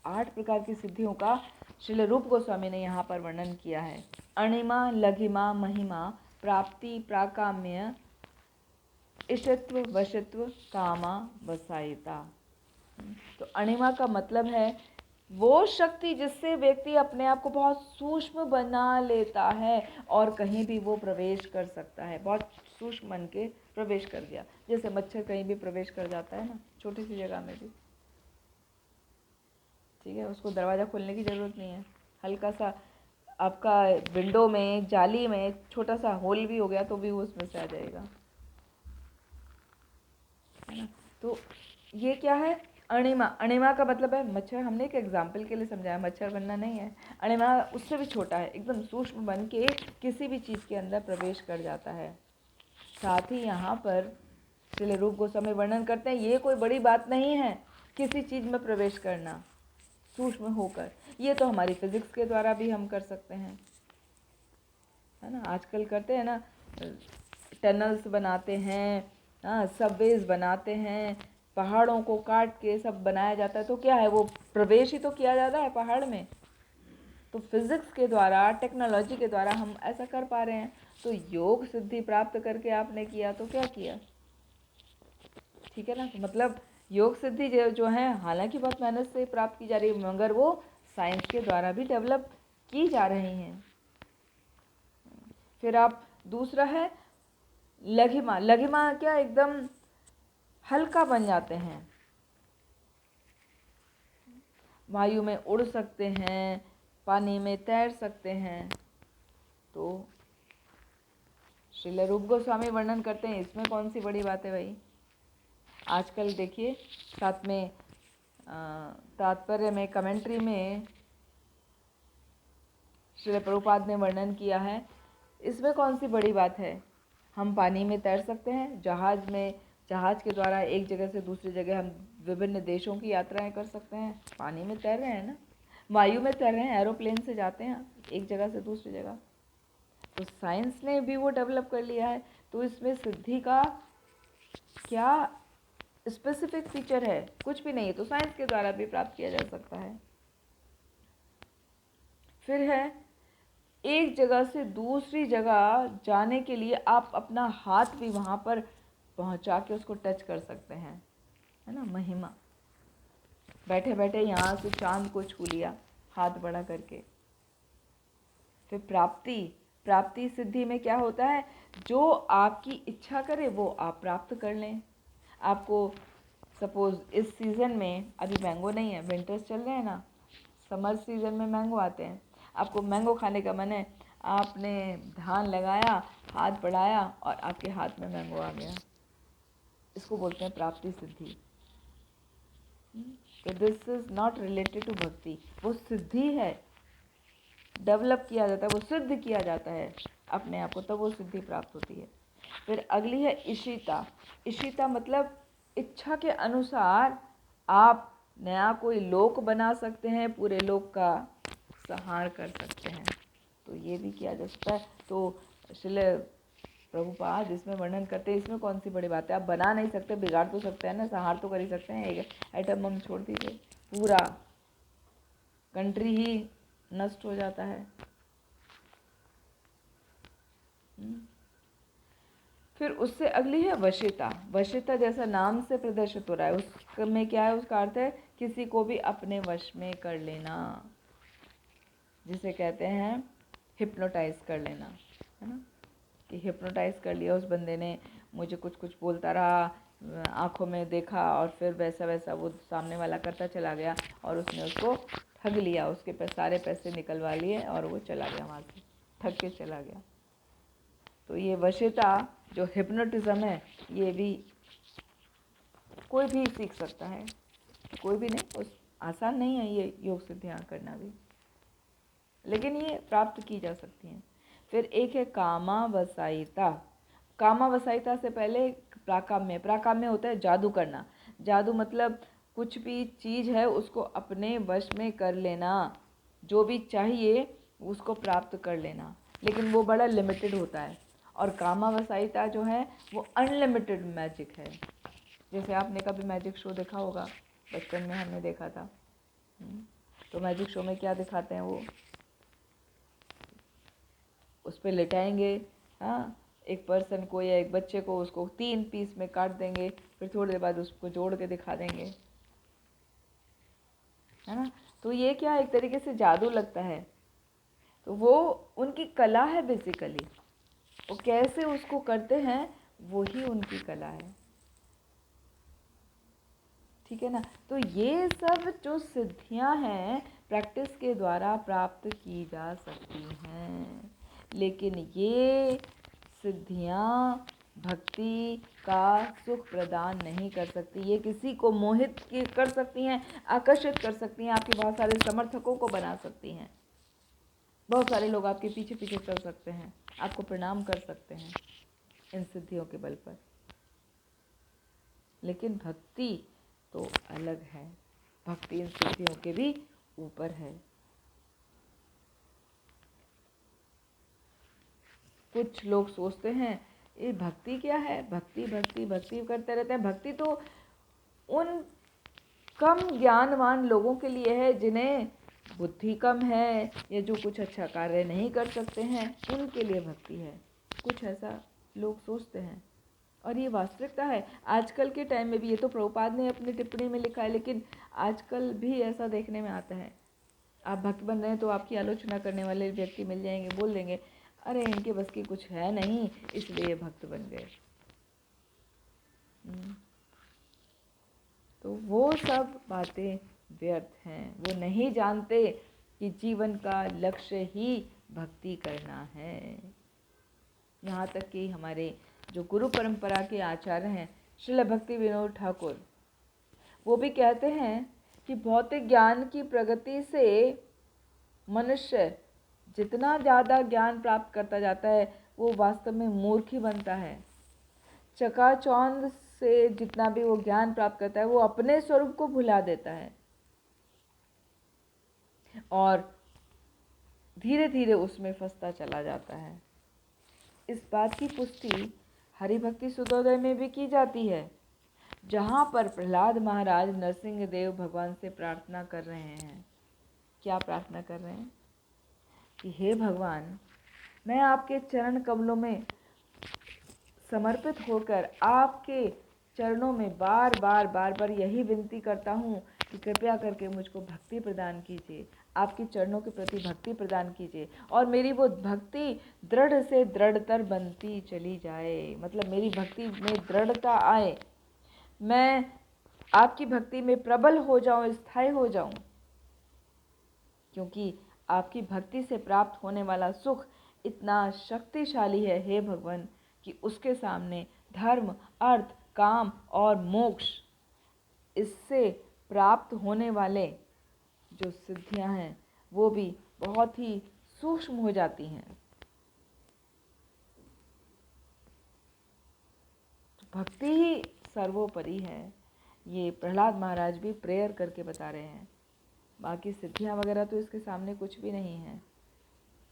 8 प्रकार की सिद्धियों का श्रील रूप गोस्वामी ने यहाँ पर वर्णन किया है। अणिमा, लघिमा, महिमा, प्राप्ति, प्राकाम्य, इषत्व, वशत्व, कामा, वसायिता। तो अणिमा का मतलब है वो शक्ति जिससे व्यक्ति अपने आप को बहुत सूक्ष्म बना लेता है और कहीं भी वो प्रवेश कर सकता है। बहुत सूक्ष्म बन के प्रवेश कर गया, जैसे मच्छर कहीं भी प्रवेश कर जाता है ना, छोटी सी जगह में भी, ठीक है, उसको दरवाज़ा खोलने की ज़रूरत नहीं है। हल्का सा आपका विंडो में, जाली में छोटा सा होल भी हो गया तो भी वो उसमें से आ जाएगा, है ना। तो ये क्या है? अणिमा। अणिमा का मतलब है मच्छर। हमने एक एग्जाम्पल के लिए समझाया, मच्छर बनना नहीं है। अणिमा उससे भी छोटा है, एकदम सूक्ष्म बन के किसी भी चीज़ के अंदर प्रवेश कर जाता है। साथ ही यहाँ पर श्रील रूप गोस्वामी वर्णन करते हैं ये कोई बड़ी बात नहीं है किसी चीज़ में प्रवेश करना सूक्ष्म होकर। ये तो हमारी फिजिक्स के द्वारा भी हम कर सकते हैं, है ना। आजकल करते हैं ना, टनल्स बनाते हैं, हाँ, सबवेज बनाते हैं, पहाड़ों को काट के सब बनाया जाता है। तो क्या है, वो प्रवेश ही तो किया जाता है पहाड़ में। तो फिजिक्स के द्वारा, टेक्नोलॉजी के द्वारा हम ऐसा कर पा रहे हैं। तो योग सिद्धि प्राप्त करके आपने किया तो क्या किया, ठीक है ना। तो मतलब योग सिद्धि जो है, हालांकि बहुत मेहनत से प्राप्त की जा रही है, मगर वो साइंस के द्वारा भी डेवलप की जा रही हैं। फिर आप दूसरा है लघिमा। लघिमा क्या, एकदम हल्का बन जाते हैं, वायु में उड़ सकते हैं, पानी में तैर सकते हैं। तो श्रील रूप गोस्वामी वर्णन करते हैं इसमें कौन सी बड़ी बात है भाई। आजकल देखिए साथ में तात्पर्य में, कमेंट्री में श्रील प्रभुपाद ने वर्णन किया है, इसमें कौन सी बड़ी बात है। हम पानी में तैर सकते हैं, जहाज में, जहाज के द्वारा एक जगह से दूसरी जगह हम विभिन्न देशों की यात्राएं कर सकते हैं, पानी में तैर रहे हैं ना। वायु में तैर रहे हैं, एरोप्लेन से जाते हैं एक जगह से दूसरी जगह। तो साइंस ने भी वो डेवलप कर लिया है। तो इसमें सिद्धि का क्या स्पेसिफिक फीचर है? कुछ भी नहीं है, तो साइंस के द्वारा भी प्राप्त किया जा सकता है। फिर है एक जगह से दूसरी जगह जाने के लिए आप अपना हाथ भी वहाँ पर पहुँचा के उसको टच कर सकते हैं, है ना। महिमा, बैठे बैठे यहाँ से चांद को छू लिया हाथ बड़ा करके। फिर प्राप्ति। प्राप्ति सिद्धि में क्या होता है, जो आपकी इच्छा करे वो आप प्राप्त कर लें। आपको सपोज़ इस सीज़न में अभी मैंगो नहीं है, विंटर्स चल रहे हैं ना, समर सीज़न में मैंगो आते हैं, आपको मैंगो खाने का मन है, आपने ध्यान लगाया, हाथ बढ़ाया और आपके हाथ में मैंगो आ गया, इसको बोलते हैं प्राप्ति सिद्धि। तो this is not related to bhakti, वो सिद्धि है, डेवलप किया जाता है, वो सिद्ध किया जाता है अपने आप को, तब वो सिद्धि प्राप्त होती है। फिर अगली है इशिता। इशिता मतलब इच्छा के अनुसार आप नया कोई लोक बना सकते हैं, पूरे लोक का संहार कर सकते हैं, तो ये भी किया जा सकता है। तो श्रील प्रभुपाद इसमें वर्णन करते हैं, इसमें कौन सी बड़ी बात है। आप बना नहीं सकते, बिगाड़ तो सकते हैं ना, संहार तो कर ही सकते हैं। एक एटम बम छोड़ दीजिए, पूरा कंट्री ही नष्ट हो जाता है। फिर उससे अगली है वशीता। वशीता जैसा नाम से प्रदर्शित हो रहा है, उसमें क्या है, उसका अर्थ है किसी को भी अपने वश में कर लेना, जिसे कहते हैं हिप्नोटाइज कर लेना, है ना, कि हिप्नोटाइज कर लिया उस बंदे ने, मुझे कुछ कुछ बोलता रहा, आंखों में देखा और फिर वैसा वैसा वो सामने वाला करता चला गया और उसने उसको ठग लिया, उसके सारे पैसे निकलवा लिए और वो चला गया, वहाँ से ठग के चला गया। तो ये वशीता जो हिप्नोटिज्म है, ये भी कोई भी सीख सकता है, कोई भी नहीं, उस आसान नहीं है ये योग सिद्धियाँ करना भी, लेकिन ये प्राप्त की जा सकती हैं। फिर एक है कामावसायिता। कामावसायिता से पहले प्राकाम्य। प्राकाम्य होता है जादू करना। जादू मतलब कुछ भी चीज़ है उसको अपने वश में कर लेना, जो भी चाहिए उसको प्राप्त कर लेना, लेकिन वो बड़ा लिमिटेड होता है। और कामावसायिता जो है वो अनलिमिटेड मैजिक है। जैसे आपने कभी मैजिक शो देखा होगा, बचपन में हमने देखा था। तो मैजिक शो में क्या दिखाते हैं, वो उस पर लिटाएंगे, हाँ, एक पर्सन को या एक बच्चे को, उसको 3 पीस में काट देंगे, फिर थोड़ी देर बाद उसको जोड़ के दिखा देंगे, है ना। तो ये क्या एक तरीके से जादू लगता है। तो वो उनकी कला है बेसिकली, वो कैसे उसको करते हैं वही उनकी कला है, ठीक है ना। तो ये सब जो सिद्धियां हैं प्रैक्टिस के द्वारा प्राप्त की जा सकती हैं, लेकिन ये सिद्धियां भक्ति का सुख प्रदान नहीं कर सकती। ये किसी को मोहित कर सकती हैं, आकर्षित कर सकती हैं, आपके बहुत सारे समर्थकों को बना सकती हैं, बहुत सारे लोग आपके पीछे पीछे चल सकते हैं, आपको प्रणाम कर सकते हैं इन सिद्धियों के बल पर। लेकिन भक्ति तो अलग है, भक्ति इन सिद्धियों के भी ऊपर है। कुछ लोग सोचते हैं ये भक्ति क्या है, भक्ति भक्ति भक्ति करते रहते हैं। भक्ति तो उन कम ज्ञानवान लोगों के लिए है जिन्हें बुद्धि कम है या जो कुछ अच्छा कार्य नहीं कर सकते हैं, उनके लिए भक्ति है। कुछ ऐसा लोग सोचते हैं और ये वास्तविकता है। आजकल के टाइम में भी, ये तो प्रभुपाद ने अपनी टिप्पणी में लिखा है, लेकिन आजकल भी ऐसा देखने में आता है। आप भक्त बन रहे हैं तो आपकी आलोचना करने वाले व्यक्ति मिल जाएंगे, बोल देंगे अरे इनके बस की कुछ है नहीं इसलिए भक्त बन गए। तो वो सब बातें व्यर्थ हैं। वो नहीं जानते कि जीवन का लक्ष्य ही भक्ति करना है। यहाँ तक कि हमारे जो गुरु परंपरा के आचार्य हैं श्रील भक्ति विनोद ठाकुर, वो भी कहते हैं कि भौतिक ज्ञान की प्रगति से मनुष्य जितना ज़्यादा ज्ञान प्राप्त करता जाता है वो वास्तव में मूर्ख ही बनता है। चकाचौंध से जितना भी वो ज्ञान प्राप्त करता है वो अपने स्वरूप को भुला देता है और धीरे धीरे उसमें फंसता चला जाता है। इस बात की पुष्टि हरिभक्ति सुधोदय में भी की जाती है, जहाँ पर प्रहलाद महाराज नरसिंह देव भगवान से प्रार्थना कर रहे हैं। क्या प्रार्थना कर रहे हैं कि हे भगवान, मैं आपके चरण कमलों में समर्पित होकर आपके चरणों में बार बार यही विनती करता हूँ कि कृपया करके मुझको भक्ति प्रदान कीजिए, आपके चरणों के प्रति भक्ति प्रदान कीजिए और मेरी वो भक्ति दृढ़ से दृढ़तर बनती चली जाए। मतलब मेरी भक्ति में दृढ़ता आए, मैं आपकी भक्ति में प्रबल हो जाऊं, स्थायी हो जाऊं, क्योंकि आपकी भक्ति से प्राप्त होने वाला सुख इतना शक्तिशाली है हे भगवान कि उसके सामने धर्म, अर्थ, काम और मोक्ष, इससे प्राप्त होने वाले जो सिद्धियां हैं वो भी बहुत ही सूक्ष्म हो जाती हैं। तो भक्ति ही सर्वोपरि है। ये प्रहलाद महाराज भी प्रेयर करके बता रहे हैं। बाकी सिद्धियां वगैरह तो इसके सामने कुछ भी नहीं है।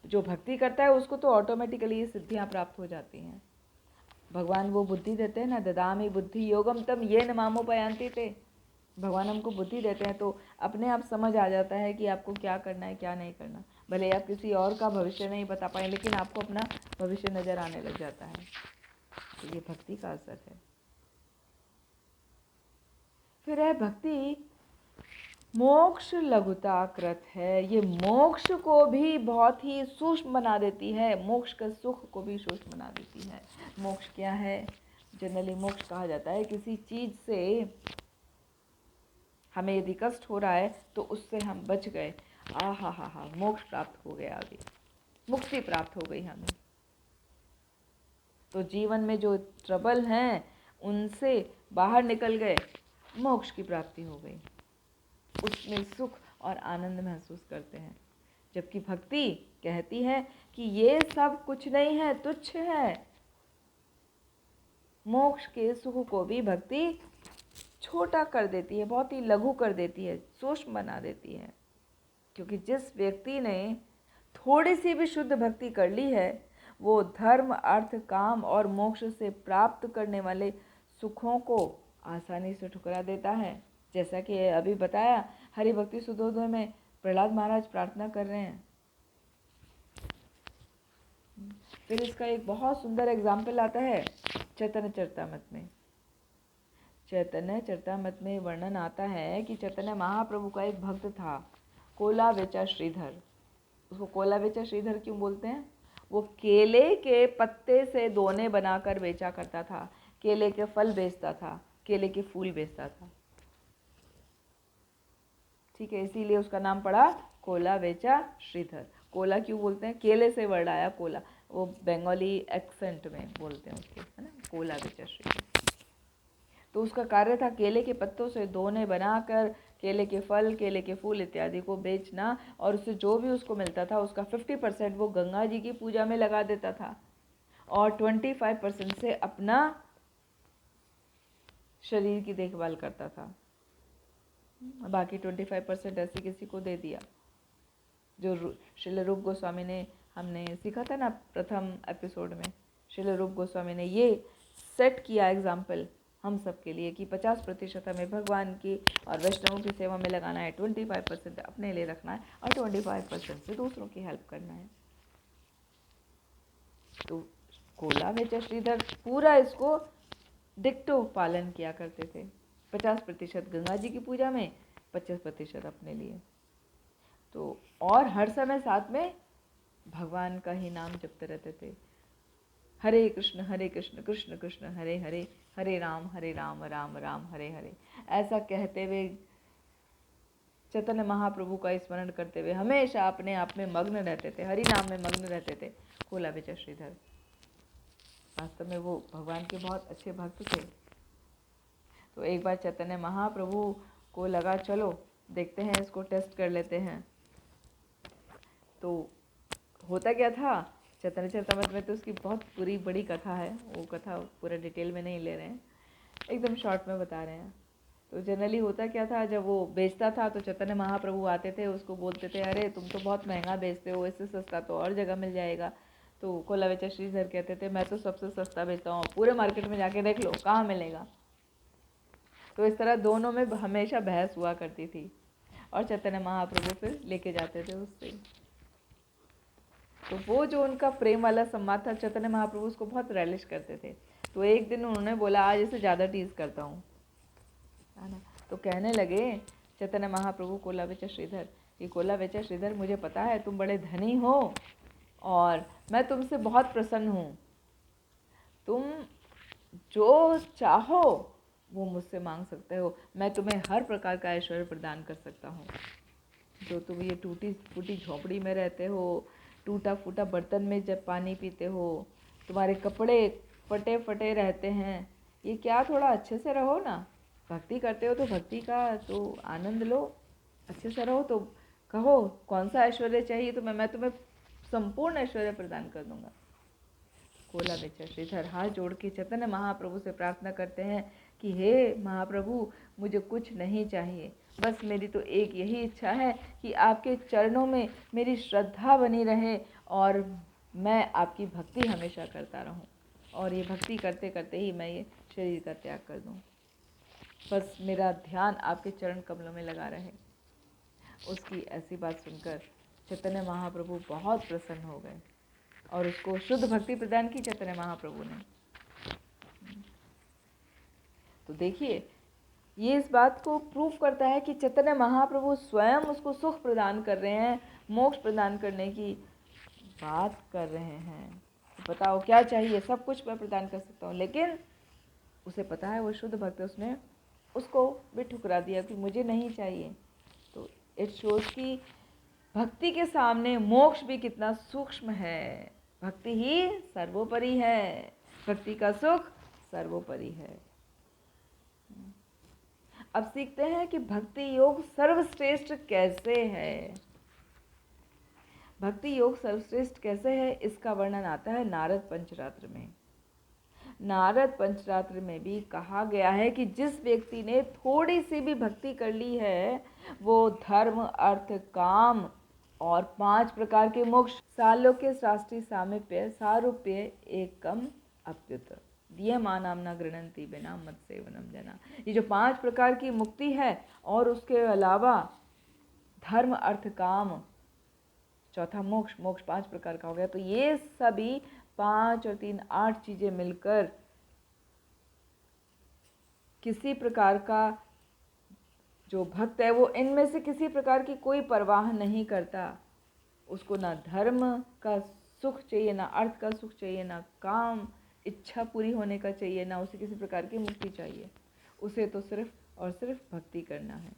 जो भक्ति करता है उसको तो ऑटोमेटिकली ये सिद्धियां प्राप्त हो जाती हैं। भगवान वो बुद्धि देते हैं ना, ददामि बुद्धि योगम तम येन मामुपयान्ति ते। भगवान हमको बुद्धि देते हैं तो अपने आप समझ आ जाता है कि आपको क्या करना है क्या नहीं करना। भले आप किसी और का भविष्य नहीं बता पाए लेकिन आपको अपना भविष्य नजर आने लग जाता है। तो ये भक्ति का असर है। फिर है भक्ति मोक्ष लघुताकृत है। ये मोक्ष को भी बहुत ही सूक्ष्म बना देती है, मोक्ष का सुख को भी सूक्ष्म बना देती है। मोक्ष क्या है? जनरली मोक्ष कहा जाता है किसी चीज से हमें यदि कष्ट हो रहा है तो उससे हम बच गए, हा मोक्ष प्राप्त हो गया, अभी मुक्ति प्राप्त हो गई हमें। तो जीवन में जो ट्रबल हैं उनसे बाहर निकल गए, मोक्ष की प्राप्ति हो गई, उसमें सुख और आनंद महसूस करते हैं। जबकि भक्ति कहती है कि ये सब कुछ नहीं है, तुच्छ है। मोक्ष के सुख को भी भक्ति छोटा कर देती है, बहुत ही लघु कर देती है, सूक्ष्म बना देती है। क्योंकि जिस व्यक्ति ने थोड़ी सी भी शुद्ध भक्ति कर ली है वो धर्म, अर्थ, काम और मोक्ष से प्राप्त करने वाले सुखों को आसानी से ठुकरा देता है। जैसा कि अभी बताया, हरि भक्ति सुधोधोय में प्रहलाद महाराज प्रार्थना कर रहे हैं। फिर इसका एक बहुत सुंदर एग्जाम्पल आता है चैतन्य चरितामृत में। चैतन्य चरितामृत में वर्णन आता है कि चैतन्य महाप्रभु का एक भक्त था, कोलावेचा श्रीधर। उसको कोलावेचा श्रीधर क्यों बोलते हैं? वो केले के पत्ते से दोने बनाकर बेचा करता था, केले के फल बेचता था, केले के फूल बेचता था। ठीक है, इसीलिए उसका नाम पड़ा कोलावेचा श्रीधर। कोला क्यों बोलते हैं? केले से वर्ड आया कोला, वो बंगाली एक्सेंट में बोलते हैं उसके, है ना, कोलावेचा श्रीधर। तो उसका कार्य था केले के पत्तों से दोने बनाकर केले के फल, केले के फूल इत्यादि को बेचना, और उससे जो भी उसको मिलता था उसका 50% वो गंगा जी की पूजा में लगा देता था और 25% से अपना शरीर की देखभाल करता था। बाकी 25% ऐसे किसी को दे दिया। जो श्रील रूप गोस्वामी ने, हमने सीखा था ना प्रथम एपिसोड में, श्रील रूप गोस्वामी ने ये सेट किया एग्जाम्पल हम सब के लिए कि 50% हमें भगवान की और वैष्णवों की सेवा में लगाना है, 25% अपने लिए रखना है और 25% से दूसरों की हेल्प करना है। तो कोलावेचा श्रीधर पूरा इसको डिक्टो पालन किया करते थे। 50% गंगा जी की पूजा में, 25% अपने लिए। तो और हर समय साथ में भगवान का ही नाम जपते रहते थे। हरे कृष्ण कृष्ण कृष्ण हरे हरे, हरे राम राम राम हरे हरे। ऐसा कहते हुए चैतन्य महाप्रभु का स्मरण करते हुए हमेशा अपने आप में मग्न रहते थे, हरि नाम में मग्न रहते थे कोलावेचा श्रीधर। वास्तव में वो भगवान के बहुत अच्छे भक्त थे। तो एक बार चैतन्य महाप्रभु को लगा चलो देखते हैं, इसको टेस्ट कर लेते हैं। तो होता क्या था, चैतन्य चरितामृत में तो उसकी बहुत पूरी बड़ी कथा है, वो कथा पूरा डिटेल में नहीं ले रहे हैं, एकदम शॉर्ट में बता रहे हैं। तो जनरली होता क्या था, जब वो बेचता था तो चैतन्य महाप्रभु आते थे, उसको बोलते थे अरे तुम तो बहुत महंगा बेचते हो, इससे सस्ता तो और जगह मिल जाएगा। तो कोलावेचा श्रीधर कहते थे मैं तो सबसे सस्ता बेचता हूँ, पूरे मार्केट में जाके देख लो कहाँ मिलेगा। तो इस तरह दोनों में हमेशा बहस हुआ करती थी और चैतन्य महाप्रभु फिर लेके जाते थे उससे। तो वो जो उनका प्रेम वाला संवाद था, चैतन्य महाप्रभु उसको बहुत रेलिश करते थे। तो एक दिन उन्होंने बोला आज इसे ज़्यादा टीज करता हूँ, है ना। तो कहने लगे चैतन्य महाप्रभु कोलावेचा श्रीधर कि कोलावेचा श्रीधर मुझे पता है तुम बड़े धनी हो और मैं तुमसे बहुत प्रसन्न हूँ, तुम जो चाहो वो मुझसे मांग सकते हो, मैं तुम्हें हर प्रकार का ऐश्वर्य प्रदान कर सकता हूँ। जो तुम ये टूटी फूटी झोपड़ी में रहते हो, टूटा फूटा बर्तन में जब पानी पीते हो, तुम्हारे कपड़े फटे फटे रहते हैं, ये क्या थोड़ा अच्छे से रहो ना, भक्ति करते हो तो भक्ति का तो आनंद लो, अच्छे से रहो। तो कहो कौन सा ऐश्वर्य चाहिए तुम्हें, मैं तुम्हें संपूर्ण ऐश्वर्य प्रदान कर दूंगा। कोलावेचा श्रीधर हाथ जोड़ के चैतन्य महाप्रभु से प्रार्थना करते हैं कि हे महाप्रभु मुझे कुछ नहीं चाहिए, बस मेरी तो एक यही इच्छा है कि आपके चरणों में मेरी श्रद्धा बनी रहे और मैं आपकी भक्ति हमेशा करता रहूं। और ये भक्ति करते करते ही मैं ये शरीर का त्याग कर दूँ। बस मेरा ध्यान आपके चरण कमलों में लगा रहे। उसकी ऐसी बात सुनकर चैतन्य महाप्रभु बहुत प्रसन्न हो गए और उसको शुद्ध भक्ति प्रदान की चैतन्य महाप्रभु ने। तो देखिए, ये इस बात को प्रूव करता है कि चैतन्य महाप्रभु स्वयं उसको सुख प्रदान कर रहे हैं, मोक्ष प्रदान करने की बात कर रहे हैं। तो बताओ क्या चाहिए? सब कुछ मैं प्रदान कर सकता हूँ, लेकिन उसे पता है वो शुद्ध भक्त है, उसने उसको भी ठुकरा दिया कि मुझे नहीं चाहिए। तो इट शोज कि भक्ति के सामने मोक्ष भी कितना सूक्ष्म है। भक्ति ही सर्वोपरि है, भक्ति का सुख सर्वोपरि है। अब सीखते हैं कि भक्ति योग सर्वश्रेष्ठ कैसे है। भक्ति योग सर्वश्रेष्ठ कैसे है, इसका वर्णन आता है नारद पंचरात्र में। नारद पंचरात्र में भी कहा गया है कि जिस व्यक्ति ने थोड़ी सी भी भक्ति कर ली है, वो धर्म, अर्थ, काम और 5 प्रकार के मोक्ष, सालोक्य, शास्त्री, सामीप्य, सारूप्य, एकम, अप्युत, दीयमानाम्ना गृह्णन्ति बिना मत सेवनम जना। ये जो 5 प्रकार की मुक्ति है और उसके अलावा धर्म, अर्थ, काम, चौथा मोक्ष, मोक्ष 5 प्रकार का हो गया। तो ये सभी 5 और 3 8 चीजें मिलकर किसी प्रकार का जो भक्त है वो इनमें से किसी प्रकार की कोई परवाह नहीं करता। उसको ना धर्म का सुख चाहिए, ना अर्थ का सुख चाहिए, ना काम इच्छा पूरी होने का चाहिए, ना उसे किसी प्रकार की मुक्ति चाहिए। उसे तो सिर्फ और सिर्फ भक्ति करना है।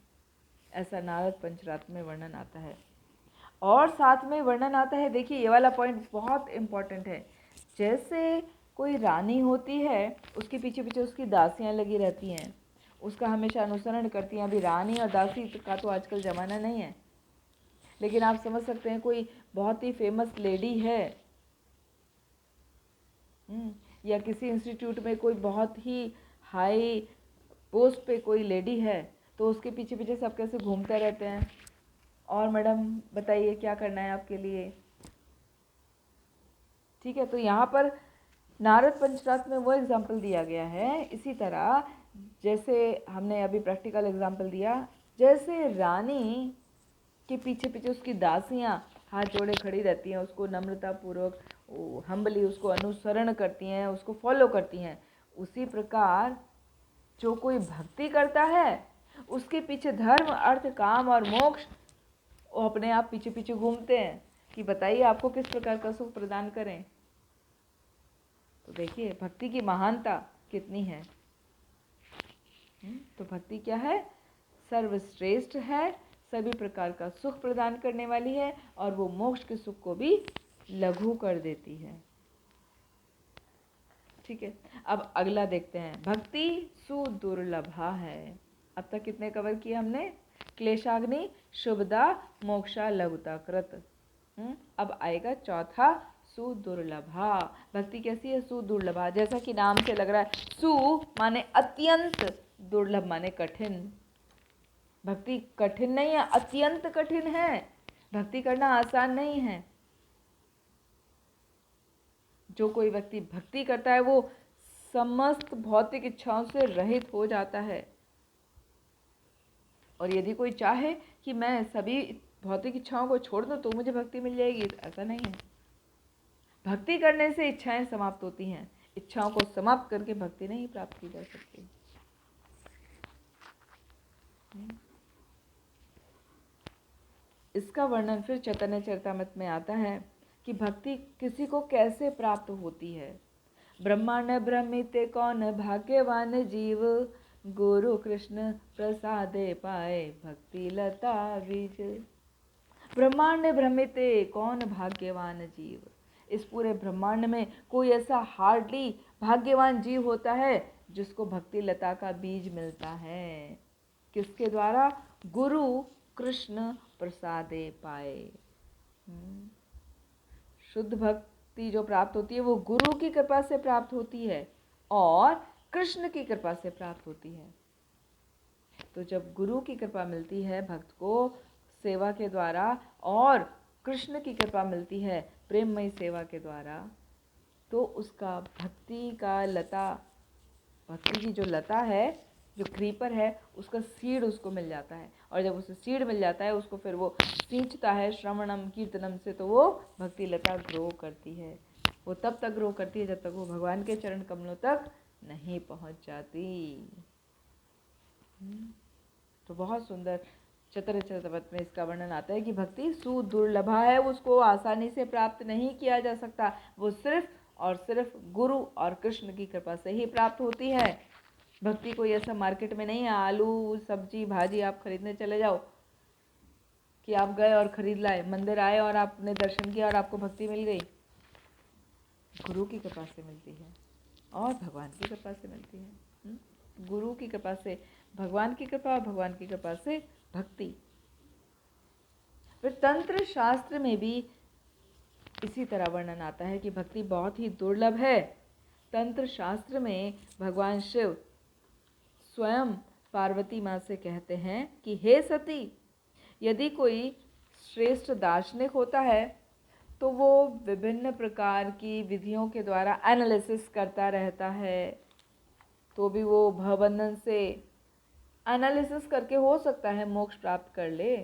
ऐसा नारद पंचरात्र में वर्णन आता है। और साथ में वर्णन आता है, देखिए ये वाला पॉइंट बहुत इम्पोर्टेंट है। जैसे कोई रानी होती है, उसके पीछे पीछे उसकी दासियां लगी रहती हैं, उसका हमेशा अनुसरण करती हैं। अभी रानी और दासी का तो आजकल ज़माना नहीं है, लेकिन आप समझ सकते हैं कोई बहुत ही फेमस लेडी है, या किसी इंस्टीट्यूट में कोई बहुत ही हाई पोस्ट पे कोई लेडी है, तो उसके पीछे पीछे सब कैसे घूमते रहते हैं, और मैडम बताइए क्या करना है आपके लिए। ठीक है, तो यहाँ पर नारद पंचरात्र में वो एग्जाम्पल दिया गया है। इसी तरह जैसे हमने अभी प्रैक्टिकल एग्जाम्पल दिया, जैसे रानी के पीछे पीछे उसकी दासियाँ हाथ जोड़े खड़ी रहती हैं, उसको नम्रतापूर्वक हम्बली उसको अनुसरण करती हैं, उसको फॉलो करती हैं, उसी प्रकार जो कोई भक्ति करता है उसके पीछे धर्म, अर्थ, काम और मोक्ष वो अपने आप पीछे पीछे घूमते हैं कि बताइए आपको किस प्रकार का सुख प्रदान करें। तो देखिए भक्ति की महानता कितनी है। तो भक्ति क्या है? सर्वश्रेष्ठ है, सभी प्रकार का सुख प्रदान करने वाली है, और वो मोक्ष के सुख को भी लघु कर देती है। ठीक है, अब अगला देखते हैं। भक्ति सुदुर्लभा है। अब तक कितने कवर किए हमने? क्लेशाग्नि, शुभदा, मोक्षा, लघुता, कृत। अब आएगा चौथा, सुदुर्लभा। भक्ति कैसी है? सुदुर्लभा। जैसा कि नाम से लग रहा है, सु माने अत्यंत, दुर्लभ माने कठिन। भक्ति कठिन नहीं है, अत्यंत कठिन है। भक्ति करना आसान नहीं है। जो कोई व्यक्ति भक्ति करता है वो समस्त भौतिक इच्छाओं से रहित हो जाता है। और यदि कोई चाहे कि मैं सभी भौतिक इच्छाओं को छोड़ दूं तो मुझे भक्ति मिल जाएगी, ऐसा नहीं है। भक्ति करने से इच्छाएं समाप्त होती हैं, इच्छाओं को समाप्त करके भक्ति नहीं प्राप्त की जा सकती। इसका वर्णन फिर चैतन्य चरितामृत में आता है कि भक्ति किसी को कैसे प्राप्त होती है। ब्रह्मांड ब्रह्मिते कौन भाग्यवान जीव, गुरु कृष्ण प्रसादे पाए भक्ति लता बीज। ब्रह्मांड ब्रह्मिते कौन भाग्यवान जीव। इस पूरे ब्रह्मांड में कोई ऐसा हार्डली भाग्यवान जीव होता है जिसको भक्ति लता का बीज मिलता है। किसके द्वारा? गुरु कृष्ण प्रसादे पाए। शुद्ध भक्ति जो प्राप्त होती है वो गुरु की कृपा से प्राप्त होती है और कृष्ण की कृपा से प्राप्त होती है। तो जब गुरु की कृपा मिलती है भक्त को सेवा के द्वारा, और कृष्ण की कृपा मिलती है प्रेममयी सेवा के द्वारा, तो उसका भक्ति का लता, भक्ति की जो लता है, जो क्रीपर है, उसका सीड उसको मिल जाता है। और जब उसे सीड मिल जाता है, उसको फिर वो सींचता है श्रवणम कीर्तनम से, तो वो भक्ति लता ग्रो करती है। वो तब तक ग्रो करती है जब तक वो भगवान के चरण कमलों तक नहीं पहुंच जाती। तो बहुत सुंदर चतुर्वत में इसका वर्णन आता है कि भक्ति सुदुर्लभा है, उसको आसानी से प्राप्त नहीं किया जा सकता। वो सिर्फ और सिर्फ गुरु और कृष्ण की कृपा से ही प्राप्त होती है। भक्ति कोई ऐसा मार्केट में नहीं है, आलू सब्जी भाजी आप खरीदने चले जाओ कि आप गए और खरीद लाए, मंदिर आए और आपने दर्शन किया और आपको भक्ति मिल गई। गुरु की कृपा से मिलती है और भगवान की कृपा से मिलती है। गुरु की कृपा से भगवान की कृपा, भगवान की कृपा से भक्ति। फिर तंत्र शास्त्र में भी इसी तरह वर्णन आता है कि भक्ति बहुत ही दुर्लभ है। तंत्र शास्त्र में भगवान शिव स्वयं पार्वती माँ से कहते हैं कि हे सती, यदि कोई श्रेष्ठ दार्शनिक होता है तो वो विभिन्न प्रकार की विधियों के द्वारा एनालिसिस करता रहता है, तो भी वो भवबंधन से एनालिसिस करके हो सकता है मोक्ष प्राप्त कर ले,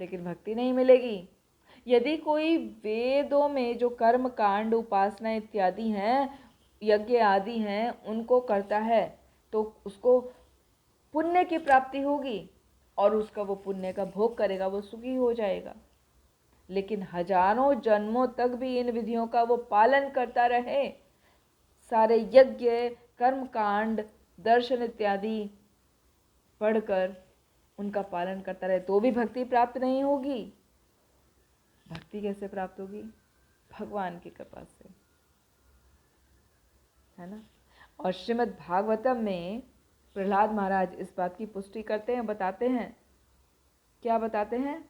लेकिन भक्ति नहीं मिलेगी। यदि कोई वेदों में जो कर्म कांड उपासना इत्यादि हैं, यज्ञ आदि हैं, उनको करता है तो उसको पुण्य की प्राप्ति होगी और उसका वो पुण्य का भोग करेगा, वो सुखी हो जाएगा। लेकिन हजारों जन्मों तक भी इन विधियों का वो पालन करता रहे, सारे यज्ञ कर्म कांड दर्शन इत्यादि पढ़कर उनका पालन करता रहे, तो भी भक्ति प्राप्त नहीं होगी। भक्ति कैसे प्राप्त होगी? भगवान की कृपा से, है ना। और श्रीमद् भागवतम में प्रहलाद महाराज इस बात की पुष्टि करते हैं, बताते हैं। क्या बताते हैं?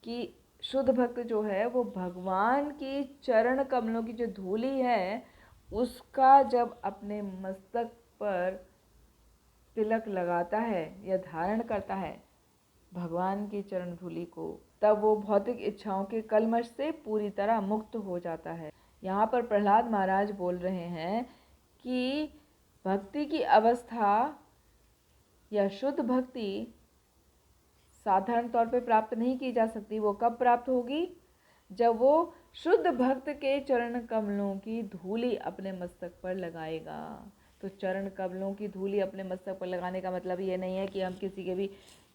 कि शुद्ध भक्त जो है वो भगवान की चरण कमलों की जो धूली है उसका जब अपने मस्तक पर तिलक लगाता है या धारण करता है भगवान की चरण धूली को, तब वो भौतिक इच्छाओं के कलमश से पूरी तरह मुक्त हो जाता है। यहाँ पर प्रहलाद महाराज बोल रहे हैं कि भक्ति की अवस्था या शुद्ध भक्ति साधारण तौर पे प्राप्त नहीं की जा सकती। वो कब प्राप्त होगी? जब वो शुद्ध भक्त के चरण कमलों की धूली अपने मस्तक पर लगाएगा। तो चरण कमलों की धूली अपने मस्तक पर लगाने का मतलब ये नहीं है कि हम किसी के भी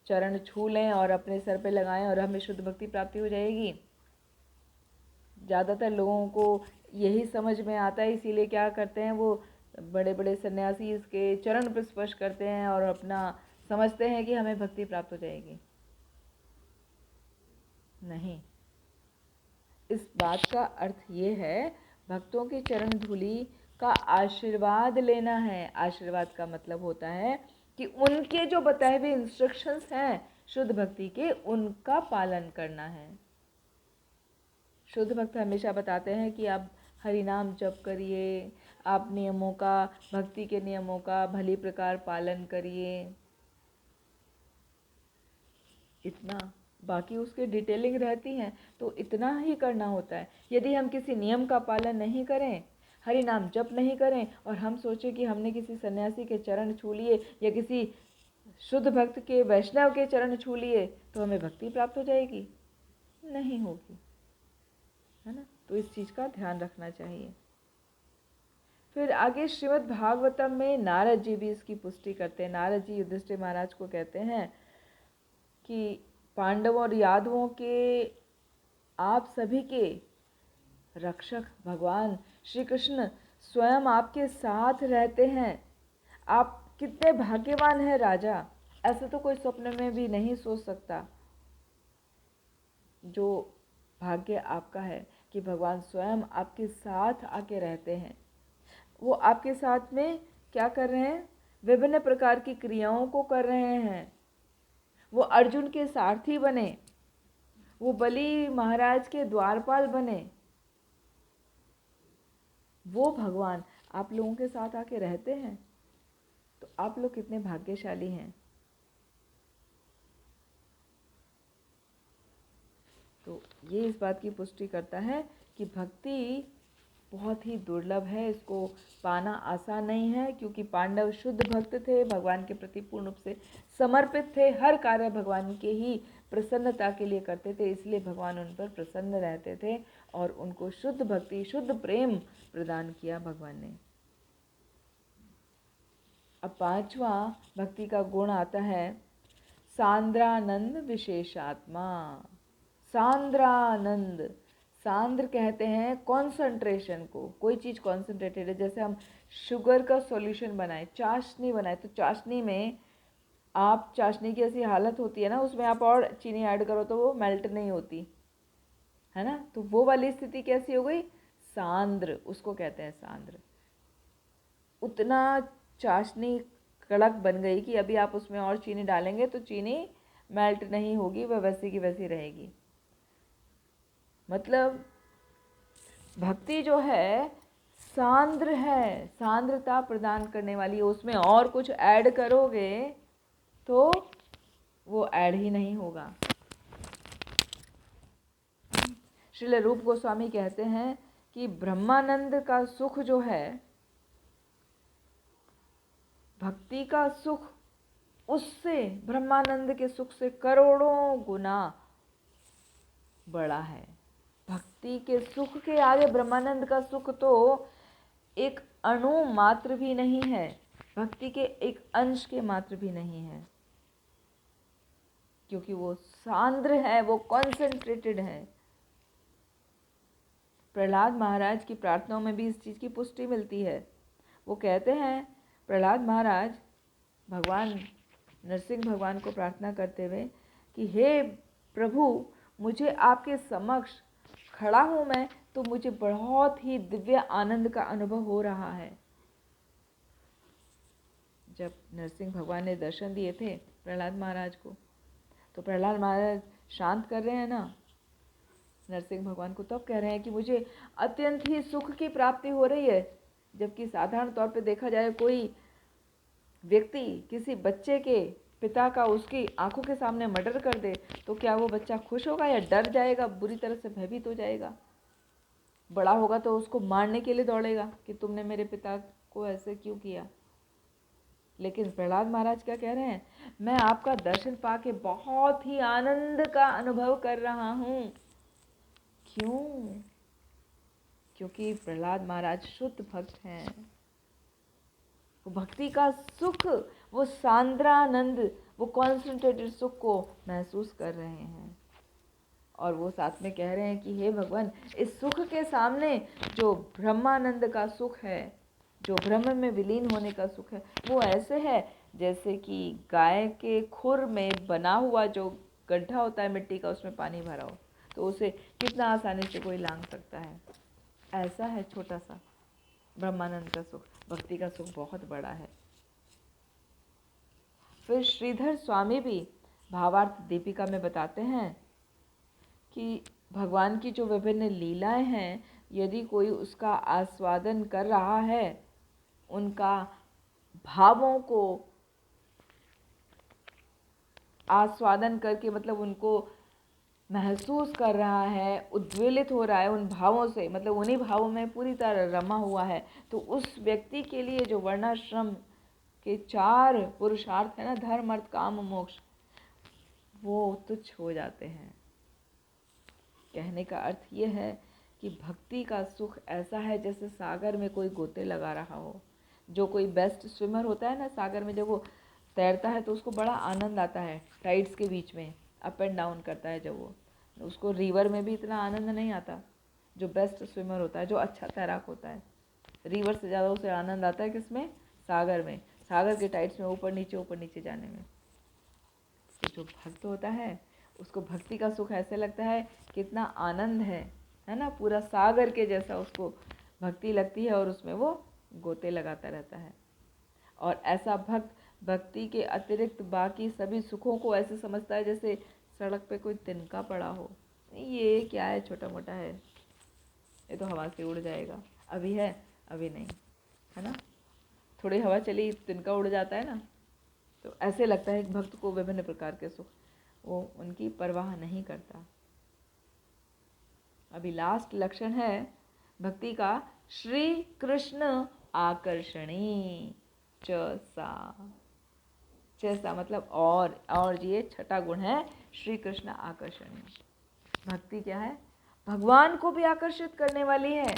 चरण छू लें और अपने सर पे लगाएं और हमें शुद्ध भक्ति प्राप्ति हो जाएगी। ज़्यादातर लोगों को यही समझ में आता है, इसीलिए क्या करते हैं, वो बड़े बड़े सन्यासी इसके चरण पर स्पर्श करते हैं और अपना समझते हैं कि हमें भक्ति प्राप्त हो जाएगी। नहीं, इस बात का अर्थ ये है भक्तों की चरण धूली का आशीर्वाद लेना है। आशीर्वाद का मतलब होता है कि उनके जो बताए हुए इंस्ट्रक्शंस हैं शुद्ध भक्ति के, उनका पालन करना है। शुद्ध भक्त हमेशा बताते हैं कि आप हरि नाम जप करिए, आप नियमों का, भक्ति के नियमों का भली प्रकार पालन करिए, इतना। बाकी उसके डिटेलिंग रहती हैं, तो इतना ही करना होता है। यदि हम किसी नियम का पालन नहीं करें, हरि नाम जप नहीं करें और हम सोचें कि हमने किसी सन्यासी के चरण छू लिए या किसी शुद्ध भक्त के वैष्णव के चरण छू लिए तो हमें भक्ति प्राप्त हो जाएगी, नहीं होगी, है ना। तो इस चीज़ का ध्यान रखना चाहिए। फिर आगे श्रीमद् भागवतम में नारद जी भी इसकी पुष्टि करते हैं। नारद जी युधिष्ठिर महाराज को कहते हैं कि पांडवों और यादवों के, आप सभी के रक्षक भगवान श्री कृष्ण स्वयं आपके साथ रहते हैं। आप कितने भाग्यवान हैं राजा, ऐसे तो कोई स्वप्न में भी नहीं सोच सकता। जो भाग्य आपका है कि भगवान स्वयं आपके साथ आके रहते हैं। वो आपके साथ में क्या कर रहे हैं? विभिन्न प्रकार की क्रियाओं को कर रहे हैं। वो अर्जुन के सारथी बने, वो बलि महाराज के द्वारपाल बने। वो भगवान आप लोगों के साथ आके रहते हैं, तो आप लोग कितने भाग्यशाली हैं। तो ये इस बात की पुष्टि करता है कि भक्ति बहुत ही दुर्लभ है, इसको पाना आसान नहीं है, क्योंकि पांडव शुद्ध भक्त थे, भगवान के प्रति पूर्ण रूप से समर्पित थे, हर कार्य भगवान के ही प्रसन्नता के लिए करते थे, इसलिए भगवान उन पर प्रसन्न रहते थे और उनको शुद्ध भक्ति, शुद्ध प्रेम प्रदान किया भगवान ने। अब पांचवा भक्ति का गुण आता है सांद्रानंद विशेषात्मा। सांद्रानंद, सांद्र कहते हैं कॉन्सेंट्रेशन को, कोई चीज़ कॉन्सेंट्रेटेड है। जैसे हम शुगर का सॉल्यूशन बनाए, चाशनी बनाए, तो चाशनी में आप, चाशनी की ऐसी हालत होती है ना, उसमें आप और चीनी ऐड करो तो वो मेल्ट नहीं होती है ना, तो वो वाली स्थिति कैसी हो गई, सांद्र, उसको कहते हैं सांद्र। उतना चाशनी कड़क बन गई कि अभी आप उसमें और चीनी डालेंगे तो चीनी मेल्ट नहीं होगी, वह वैसी की वैसी रहेगी। मतलब भक्ति जो है सांद्र है, सांद्रता प्रदान करने वाली है, उसमें और कुछ ऐड करोगे तो वो ऐड ही नहीं होगा। श्रील रूप गोस्वामी कहते हैं कि ब्रह्मानंद का सुख जो है, भक्ति का सुख उससे, ब्रह्मानंद के सुख से करोड़ों गुना बड़ा है। भक्ति के सुख के आगे ब्रह्मानंद का सुख तो एक अणु मात्र भी नहीं है, भक्ति के एक अंश के मात्र भी नहीं है, क्योंकि वो सांद्र है, वो कॉन्सेंट्रेटेड है। प्रहलाद महाराज की प्रार्थनाओं में भी इस चीज़ की पुष्टि मिलती है। वो कहते हैं, प्रहलाद महाराज भगवान नरसिंह भगवान को प्रार्थना करते हुए कि हे प्रभु, मुझे आपके समक्ष खड़ा हूँ मैं, तो मुझे बहुत ही दिव्य आनंद का अनुभव हो रहा है। जब नरसिंह भगवान ने दर्शन दिए थे प्रहलाद महाराज को, तो प्रहलाद महाराज शांत कर रहे हैं ना नरसिंह भगवान को, तब कह रहे हैं कि मुझे अत्यंत ही सुख की प्राप्ति हो रही है। जबकि साधारण तौर पे देखा जाए, कोई व्यक्ति किसी बच्चे के पिता का उसकी आंखों के सामने मर्डर कर दे तो क्या वो बच्चा खुश होगा या डर जाएगा, बुरी तरह से भयभीत हो जाएगा? बड़ा होगा तो उसको मारने के लिए दौड़ेगा कि तुमने मेरे पिता को ऐसे क्यों किया। लेकिन प्रहलाद महाराज क्या कह रहे हैं, मैं आपका दर्शन पाके बहुत ही आनंद का अनुभव कर रहा हूँ। क्यों? क्योंकि प्रहलाद महाराज शुद्ध भक्त हैं। वो भक्ति का सुख, वो सांद्रानंद, वो कॉन्सेंट्रेटेड सुख को महसूस कर रहे हैं। और वो साथ में कह रहे हैं कि हे भगवान, इस सुख के सामने जो ब्रह्मानंद का सुख है, जो ब्रह्म में विलीन होने का सुख है, वो ऐसे है जैसे कि गाय के खुर में बना हुआ जो गड्ढा होता है मिट्टी का, उसमें पानी भरा हो तो उसे कितना आसानी से कोई लांघ सकता है। ऐसा है छोटा सा ब्रह्मानंद का सुख। भक्ति का सुख बहुत बड़ा है। फिर श्रीधर स्वामी भी भावार्थ दीपिका में बताते हैं कि भगवान की जो विभिन्न लीलाएं हैं, यदि कोई उसका आस्वादन कर रहा है, उनका भावों को आस्वादन करके, मतलब उनको महसूस कर रहा है, उद्वेलित हो रहा है उन भावों से, मतलब उन्हीं भावों में पूरी तरह रमा हुआ है, तो उस व्यक्ति के लिए जो वर्णाश्रम के 4 पुरुषार्थ है ना, धर्म अर्थ काम मोक्ष, वो तुच्छ हो जाते हैं। कहने का अर्थ ये है कि भक्ति का सुख ऐसा है जैसे सागर में कोई गोते लगा रहा हो। जो कोई बेस्ट स्विमर होता है ना, सागर में जब वो तैरता है तो उसको बड़ा आनंद आता है, टाइड्स के बीच में अप एंड डाउन करता है जब वो, उसको रिवर में भी इतना आनंद नहीं आता। जो बेस्ट स्विमर होता है, जो अच्छा तैराक होता है, रिवर से ज़्यादा उसे आनंद आता है किसमें? सागर में, सागर के टाइड्स में ऊपर नीचे जाने में। तो जो भक्त होता है उसको भक्ति का सुख ऐसे लगता है कितना आनंद है ना, पूरा सागर के जैसा उसको भक्ति लगती है और उसमें वो गोते लगाता रहता है। और ऐसा भक्त भक्ति के अतिरिक्त बाकी सभी सुखों को ऐसे समझता है जैसे सड़क पे कोई तिनका पड़ा हो, ये क्या है, छोटा मोटा है, ये तो हवा से उड़ जाएगा, अभी है अभी नहीं, है ना, थोड़ी हवा चली तिनका उड़ जाता है ना। तो ऐसे लगता है भक्त को विभिन्न प्रकार के सुख, वो उनकी परवाह नहीं करता। अभी लास्ट लक्षण है भक्ति का, श्री कृष्ण आकर्षणी च सा मतलब और ये छठा गुण है श्री कृष्ण आकर्षणी। भक्ति क्या है? भगवान को भी आकर्षित करने वाली है।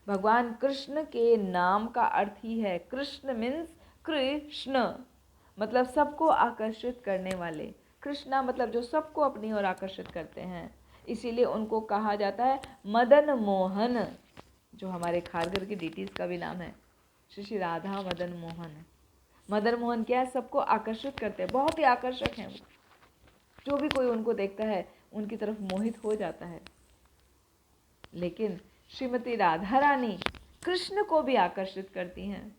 भगवान कृष्ण के नाम का अर्थ ही है, कृष्ण मीन्स कृष्ण, मतलब सबको आकर्षित करने वाले। कृष्णा मतलब जो सबको अपनी ओर आकर्षित करते हैं, इसीलिए उनको कहा जाता है मदन मोहन, जो हमारे खारघर की डीटीज का भी नाम है, श्री श्री राधा मदन मोहन। मदन मोहन क्या है? सबको आकर्षित करते हैं, बहुत ही आकर्षक हैं वो। जो भी कोई उनको देखता है उनकी तरफ मोहित हो जाता है। लेकिन श्रीमती राधा रानी कृष्ण को भी आकर्षित करती हैं,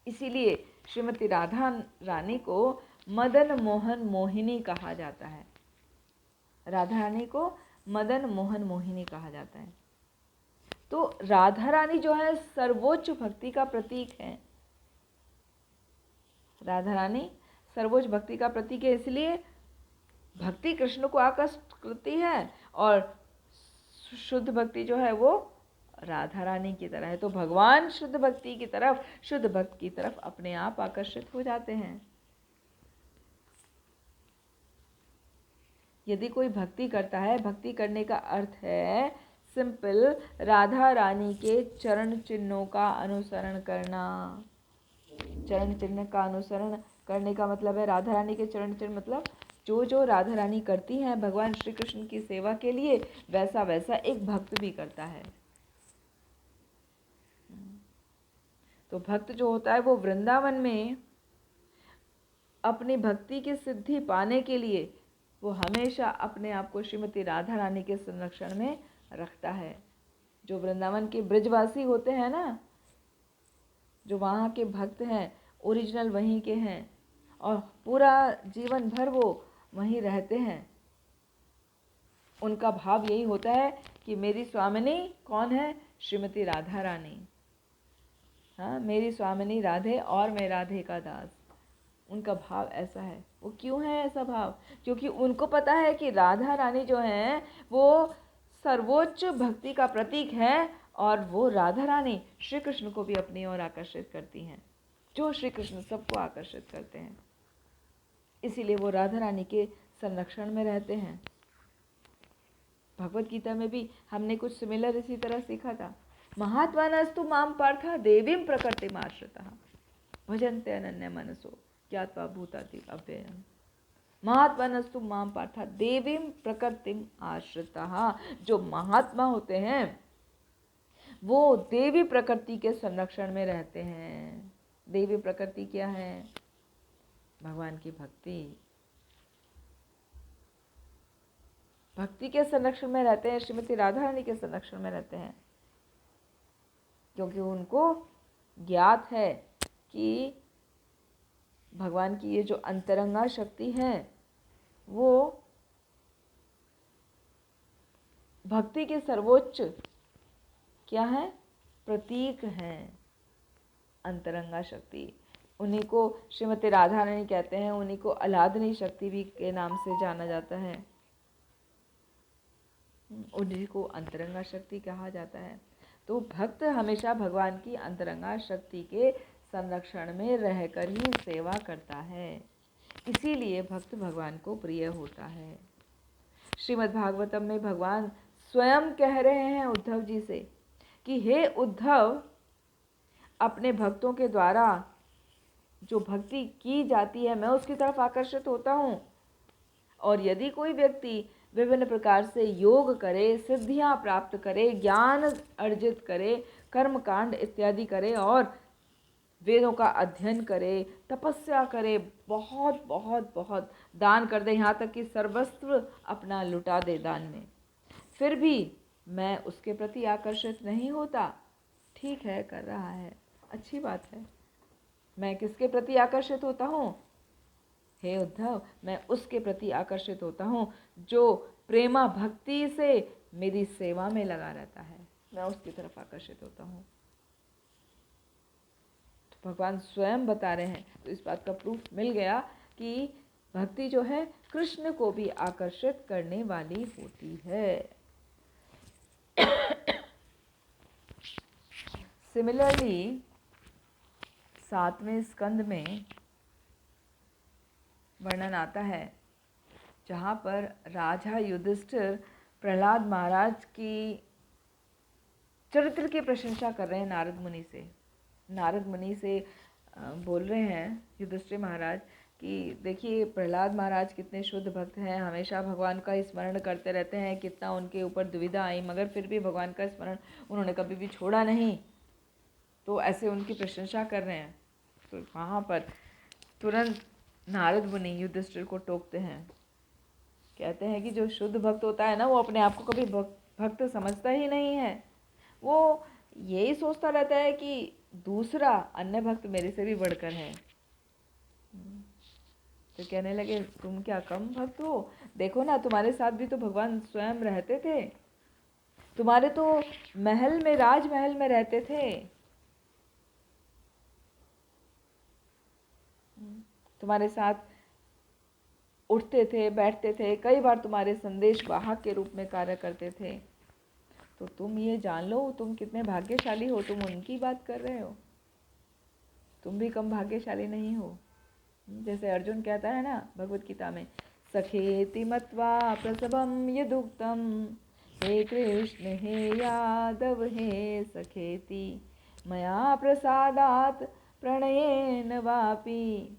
इसीलिए श्रीमती राधा रानी को मदन मोहन मोहिनी कहा जाता है। राधा रानी को मदन मोहन मोहिनी कहा जाता है। तो राधा रानी जो है सर्वोच्च भक्ति का प्रतीक है। राधा रानी सर्वोच्च भक्ति का प्रतीक है, इसलिए भक्ति कृष्ण को आकर्षित करती है और शुद्ध भक्ति जो है वो राधा रानी की तरह है। तो भगवान शुद्ध भक्ति की तरफ, शुद्ध भक्त की तरफ अपने आप आकर्षित हो जाते हैं। यदि कोई भक्ति करता है, भक्ति करने का अर्थ है सिंपल राधा रानी के चरण चिन्हों का अनुसरण करना। चरण चिन्ह का अनुसरण करने का मतलब है राधा रानी के चरण चिन्ह, मतलब जो जो राधा रानी करती हैं भगवान श्री कृष्ण की सेवा के लिए, वैसा वैसा एक भक्त भी करता है। तो भक्त जो होता है वो वृंदावन में अपनी भक्ति की सिद्धि पाने के लिए वो हमेशा अपने आप को श्रीमती राधा रानी के संरक्षण में रखता है। जो वृंदावन के ब्रजवासी होते हैं ना, जो वहाँ के भक्त हैं, ओरिजिनल वहीं के हैं और पूरा जीवन भर वो वहीं रहते हैं, उनका भाव यही होता है कि मेरी स्वामिनी कौन है? श्रीमती राधा रानी। हाँ, मेरी स्वामिनी राधे और मैं राधे का दास। उनका भाव ऐसा है। वो क्यों है ऐसा भाव? क्योंकि उनको पता है कि राधा रानी जो है वो सर्वोच्च भक्ति का प्रतीक है और वो राधा रानी श्री कृष्ण को भी अपनी ओर आकर्षित करती हैं, जो श्री कृष्ण सबको आकर्षित करते हैं। इसीलिए वो राधा रानी के संरक्षण में रहते हैं। भगवत गीता में भी हमने कुछ सिमिलर इसी तरह सीखा था। महात्मानस्तु माम पार्था देवीं प्रकृतिम आश्रितः भजन्ते अनन्य मनसो ज्ञात्वा भूताति अव्ययम्। महात्मानस्तु माम पार्था देवीं प्रकृतिम आश्रितः। जो महात्मा होते हैं वो देवी प्रकृति के संरक्षण में रहते हैं। देवी प्रकृति क्या है? भगवान की भक्ति। भक्ति के संरक्षण में रहते हैं, श्रीमती राधा रानी के संरक्षण में रहते हैं, क्योंकि उनको ज्ञात है कि भगवान की ये जो अंतरंगा शक्ति है वो भक्ति के सर्वोच्च क्या है? प्रतीक है। अंतरंगा शक्ति, उन्हीं को श्रीमती राधा रानी कहते हैं, उन्हीं को आह्लादनी शक्ति भी के नाम से जाना जाता है, उन्हीं को अंतरंगा शक्ति कहा जाता है। तो भक्त हमेशा भगवान की अंतरंगा शक्ति के संरक्षण में रहकर ही सेवा करता है, इसीलिए भक्त भगवान को प्रिय होता है। श्रीमद् भागवतम में भगवान स्वयं कह रहे हैं उद्धव जी से कि हे उद्धव, अपने भक्तों के द्वारा जो भक्ति की जाती है मैं उसकी तरफ आकर्षित होता हूँ, और यदि कोई व्यक्ति विभिन्न प्रकार से योग करे, सिद्धियां प्राप्त करे, ज्ञान अर्जित करे, कर्मकांड इत्यादि करे और वेदों का अध्ययन करे, तपस्या करे, बहुत बहुत बहुत दान कर दे, यहाँ तक कि सर्वस्व अपना लुटा दे दान में, फिर भी मैं उसके प्रति आकर्षित नहीं होता। ठीक है, कर रहा है, अच्छी बात है। मैं किसके प्रति आकर्षित होता हूँ? हे उद्धव, मैं उसके प्रति आकर्षित होता हूँ जो प्रेमा भक्ति से मेरी सेवा में लगा रहता है, मैं उसकी तरफ आकर्षित होता हूँ। तो भगवान स्वयं बता रहे हैं, तो इस बात का प्रूफ मिल गया कि भक्ति जो है कृष्ण को भी आकर्षित करने वाली होती है। सिमिलरली 7वें स्कंद में वर्णन आता है जहाँ पर राजा युधिष्ठिर प्रहलाद महाराज की चरित्र की प्रशंसा कर रहे हैं नारद मुनि से। नारद मुनि से बोल रहे हैं युधिष्ठिर महाराज कि देखिए प्रहलाद महाराज कितने शुद्ध भक्त हैं, हमेशा भगवान का स्मरण करते रहते हैं, कितना उनके ऊपर दुविधा आई मगर फिर भी भगवान का स्मरण उन्होंने कभी भी छोड़ा नहीं। तो ऐसे उनकी प्रशंसा कर रहे हैं। तो वहाँ पर तुरंत नारद मुनि युधिष्ठिर को टोकते हैं, कहते हैं कि जो शुद्ध भक्त होता है ना वो अपने आप को कभी भक्त समझता ही नहीं है। वो यही सोचता रहता है कि दूसरा अन्य भक्त मेरे से भी बढ़कर है। तो कहने लगे तुम क्या कम भक्त हो? देखो ना तुम्हारे साथ भी तो भगवान स्वयं रहते थे, तुम्हारे तो महल में राजमहल में रहते थे, तुम्हारे साथ उठते थे बैठते थे, कई बार तुम्हारे संदेश वाहक के रूप में कार्य करते थे। तो तुम ये जान लो तुम कितने भाग्यशाली हो, तुम उनकी बात कर रहे हो, तुम भी कम भाग्यशाली नहीं हो। जैसे अर्जुन कहता है ना भगवत गीता में, सखेति मत्वा प्रसभम यदुक्तम हे कृष्ण हे यादव हे सखेति मया प्रसादात प्रणयेन वापि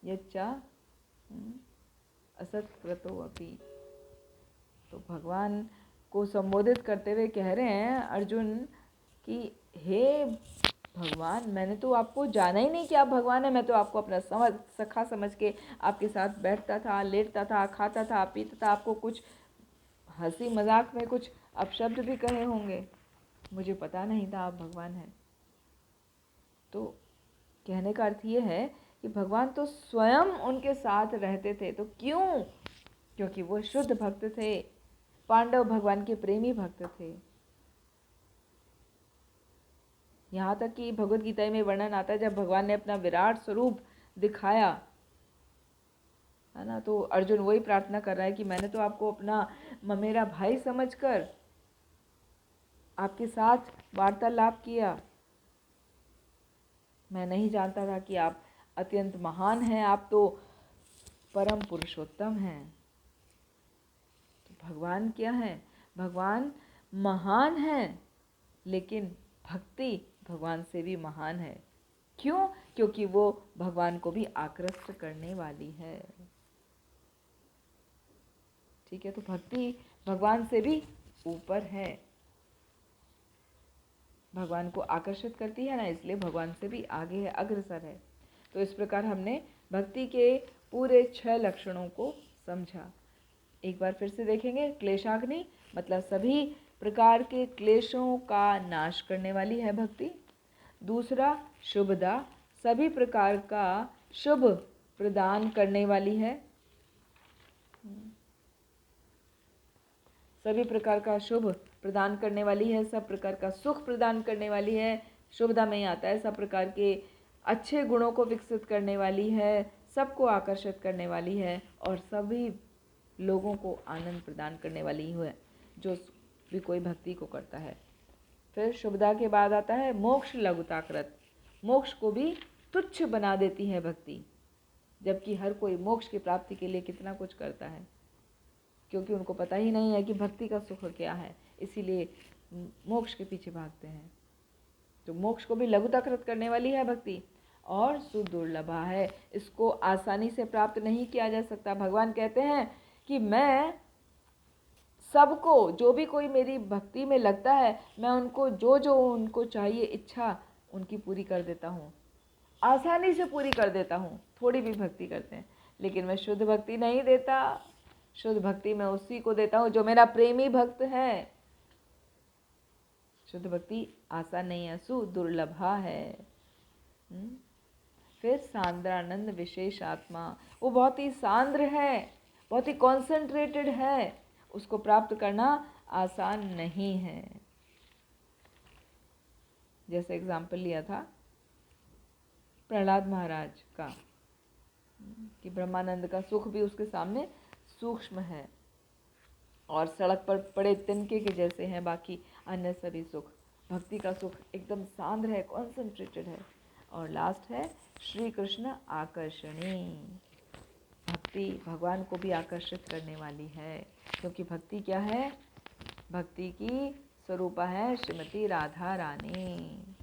यच्चा असत्कृतो अपि। तो भगवान को संबोधित करते हुए कह रहे हैं अर्जुन कि हे भगवान, मैंने तो आपको जाना ही नहीं कि आप भगवान हैं। मैं तो आपको अपना सखा समझ के आपके साथ बैठता था, लेटता था, खाता था, पीता था, आपको कुछ हंसी मजाक में कुछ अपशब्द भी कहे होंगे, मुझे पता नहीं था आप भगवान हैं। तो कहने का अर्थ ये है कि भगवान तो स्वयं उनके साथ रहते थे। तो क्यों? क्योंकि वो शुद्ध भक्त थे, पांडव भगवान के प्रेमी भक्त थे। यहाँ तक कि भगवत गीता में वर्णन आता है जब भगवान ने अपना विराट स्वरूप दिखाया है ना, तो अर्जुन वही प्रार्थना कर रहा है कि मैंने तो आपको अपना ममेरा भाई समझकर आपके साथ वार्तालाप किया, मैं नहीं जानता था कि आप अत्यंत महान हैं, आप तो परम पुरुषोत्तम हैं। तो भगवान क्या है? भगवान महान है, लेकिन भक्ति भगवान से भी महान है। क्यों? क्योंकि वो भगवान को भी आकृष्ट करने वाली है। ठीक है, तो भक्ति भगवान से भी ऊपर है, भगवान को आकर्षित करती है ना, इसलिए भगवान से भी आगे है, अग्रसर है। तो इस प्रकार हमने भक्ति के पूरे 6 लक्षणों को समझा। एक बार फिर से देखेंगे। क्लेशाग्नि मतलब सभी प्रकार के क्लेशों का नाश करने वाली है भक्ति। दूसरा शुभदा, सभी प्रकार का शुभ प्रदान करने वाली है, सभी प्रकार का शुभ प्रदान करने वाली है, सब प्रकार का सुख प्रदान करने वाली है, शुभदा में ही आता है, सब प्रकार के अच्छे गुणों को विकसित करने वाली है, सबको आकर्षित करने वाली है और सभी लोगों को आनंद प्रदान करने वाली है जो भी कोई भक्ति को करता है। फिर शुभदा के बाद आता है मोक्ष लघुताकृत, मोक्ष को भी तुच्छ बना देती है भक्ति, जबकि हर कोई मोक्ष की प्राप्ति के लिए कितना कुछ करता है, क्योंकि उनको पता ही नहीं है कि भक्ति का सुख क्या है, इसीलिए मोक्ष के पीछे भागते हैं। तो मोक्ष को भी लघुताकृत करने वाली है भक्ति और सुदुर्लभा है, इसको आसानी से प्राप्त नहीं किया जा सकता। भगवान कहते हैं कि मैं सबको, जो भी कोई मेरी भक्ति में लगता है, मैं उनको जो जो उनको चाहिए इच्छा उनकी पूरी कर देता हूँ, आसानी से पूरी कर देता हूँ। थोड़ी भी भक्ति करते हैं, लेकिन मैं शुद्ध भक्ति नहीं देता। शुद्ध भक्ति मैं उसी को देता हूँ जो मेरा प्रेमी भक्त है। शुद्ध भक्ति आसान नहीं है, सुदुर्लभा है। फिर सांद्रानंद विशेष आत्मा, वो बहुत ही सांद्र है, बहुत ही कॉन्सेंट्रेटेड है, उसको प्राप्त करना आसान नहीं है। जैसे एग्जाम्पल लिया था प्रहलाद महाराज का, कि ब्रह्मानंद का सुख भी उसके सामने सूक्ष्म है और सड़क पर पड़े तिनके के जैसे हैं बाकी अन्य सभी सुख। भक्ति का सुख एकदम सांद्र है, कॉन्सेंट्रेटेड है। और लास्ट है श्री कृष्ण आकर्षणी। भक्ति भगवान को भी आकर्षित करने वाली है, क्योंकि भक्ति क्या है? भक्ति की स्वरूपा है श्रीमती राधा रानी,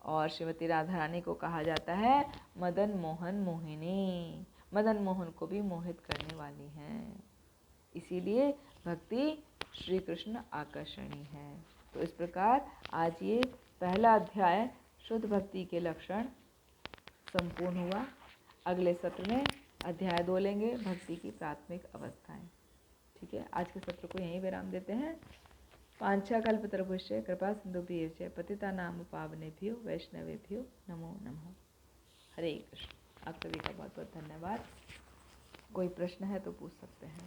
और श्रीमती राधा रानी को कहा जाता है मदन मोहन मोहिनी। मदन मोहन को भी मोहित करने वाली हैं, इसीलिए भक्ति श्री कृष्ण आकर्षणी है। तो इस प्रकार आज ये पहला अध्याय शुद्ध भक्ति के लक्षण संपूर्ण हुआ। अगले सत्र में अध्याय 2 लेंगे, भक्ति की प्राथमिक अवस्थाएं। ठीक है, आज के सत्र को यहीं विराम देते हैं। पांचा कल्पतरुभ्यश्च कृपा सिंधुभ्यैव च पतितानां पावनेभ्यो वैष्णवेभ्यो नमो नमः। हरे कृष्ण। आप सभी का बहुत बहुत धन्यवाद। कोई प्रश्न है तो पूछ सकते हैं।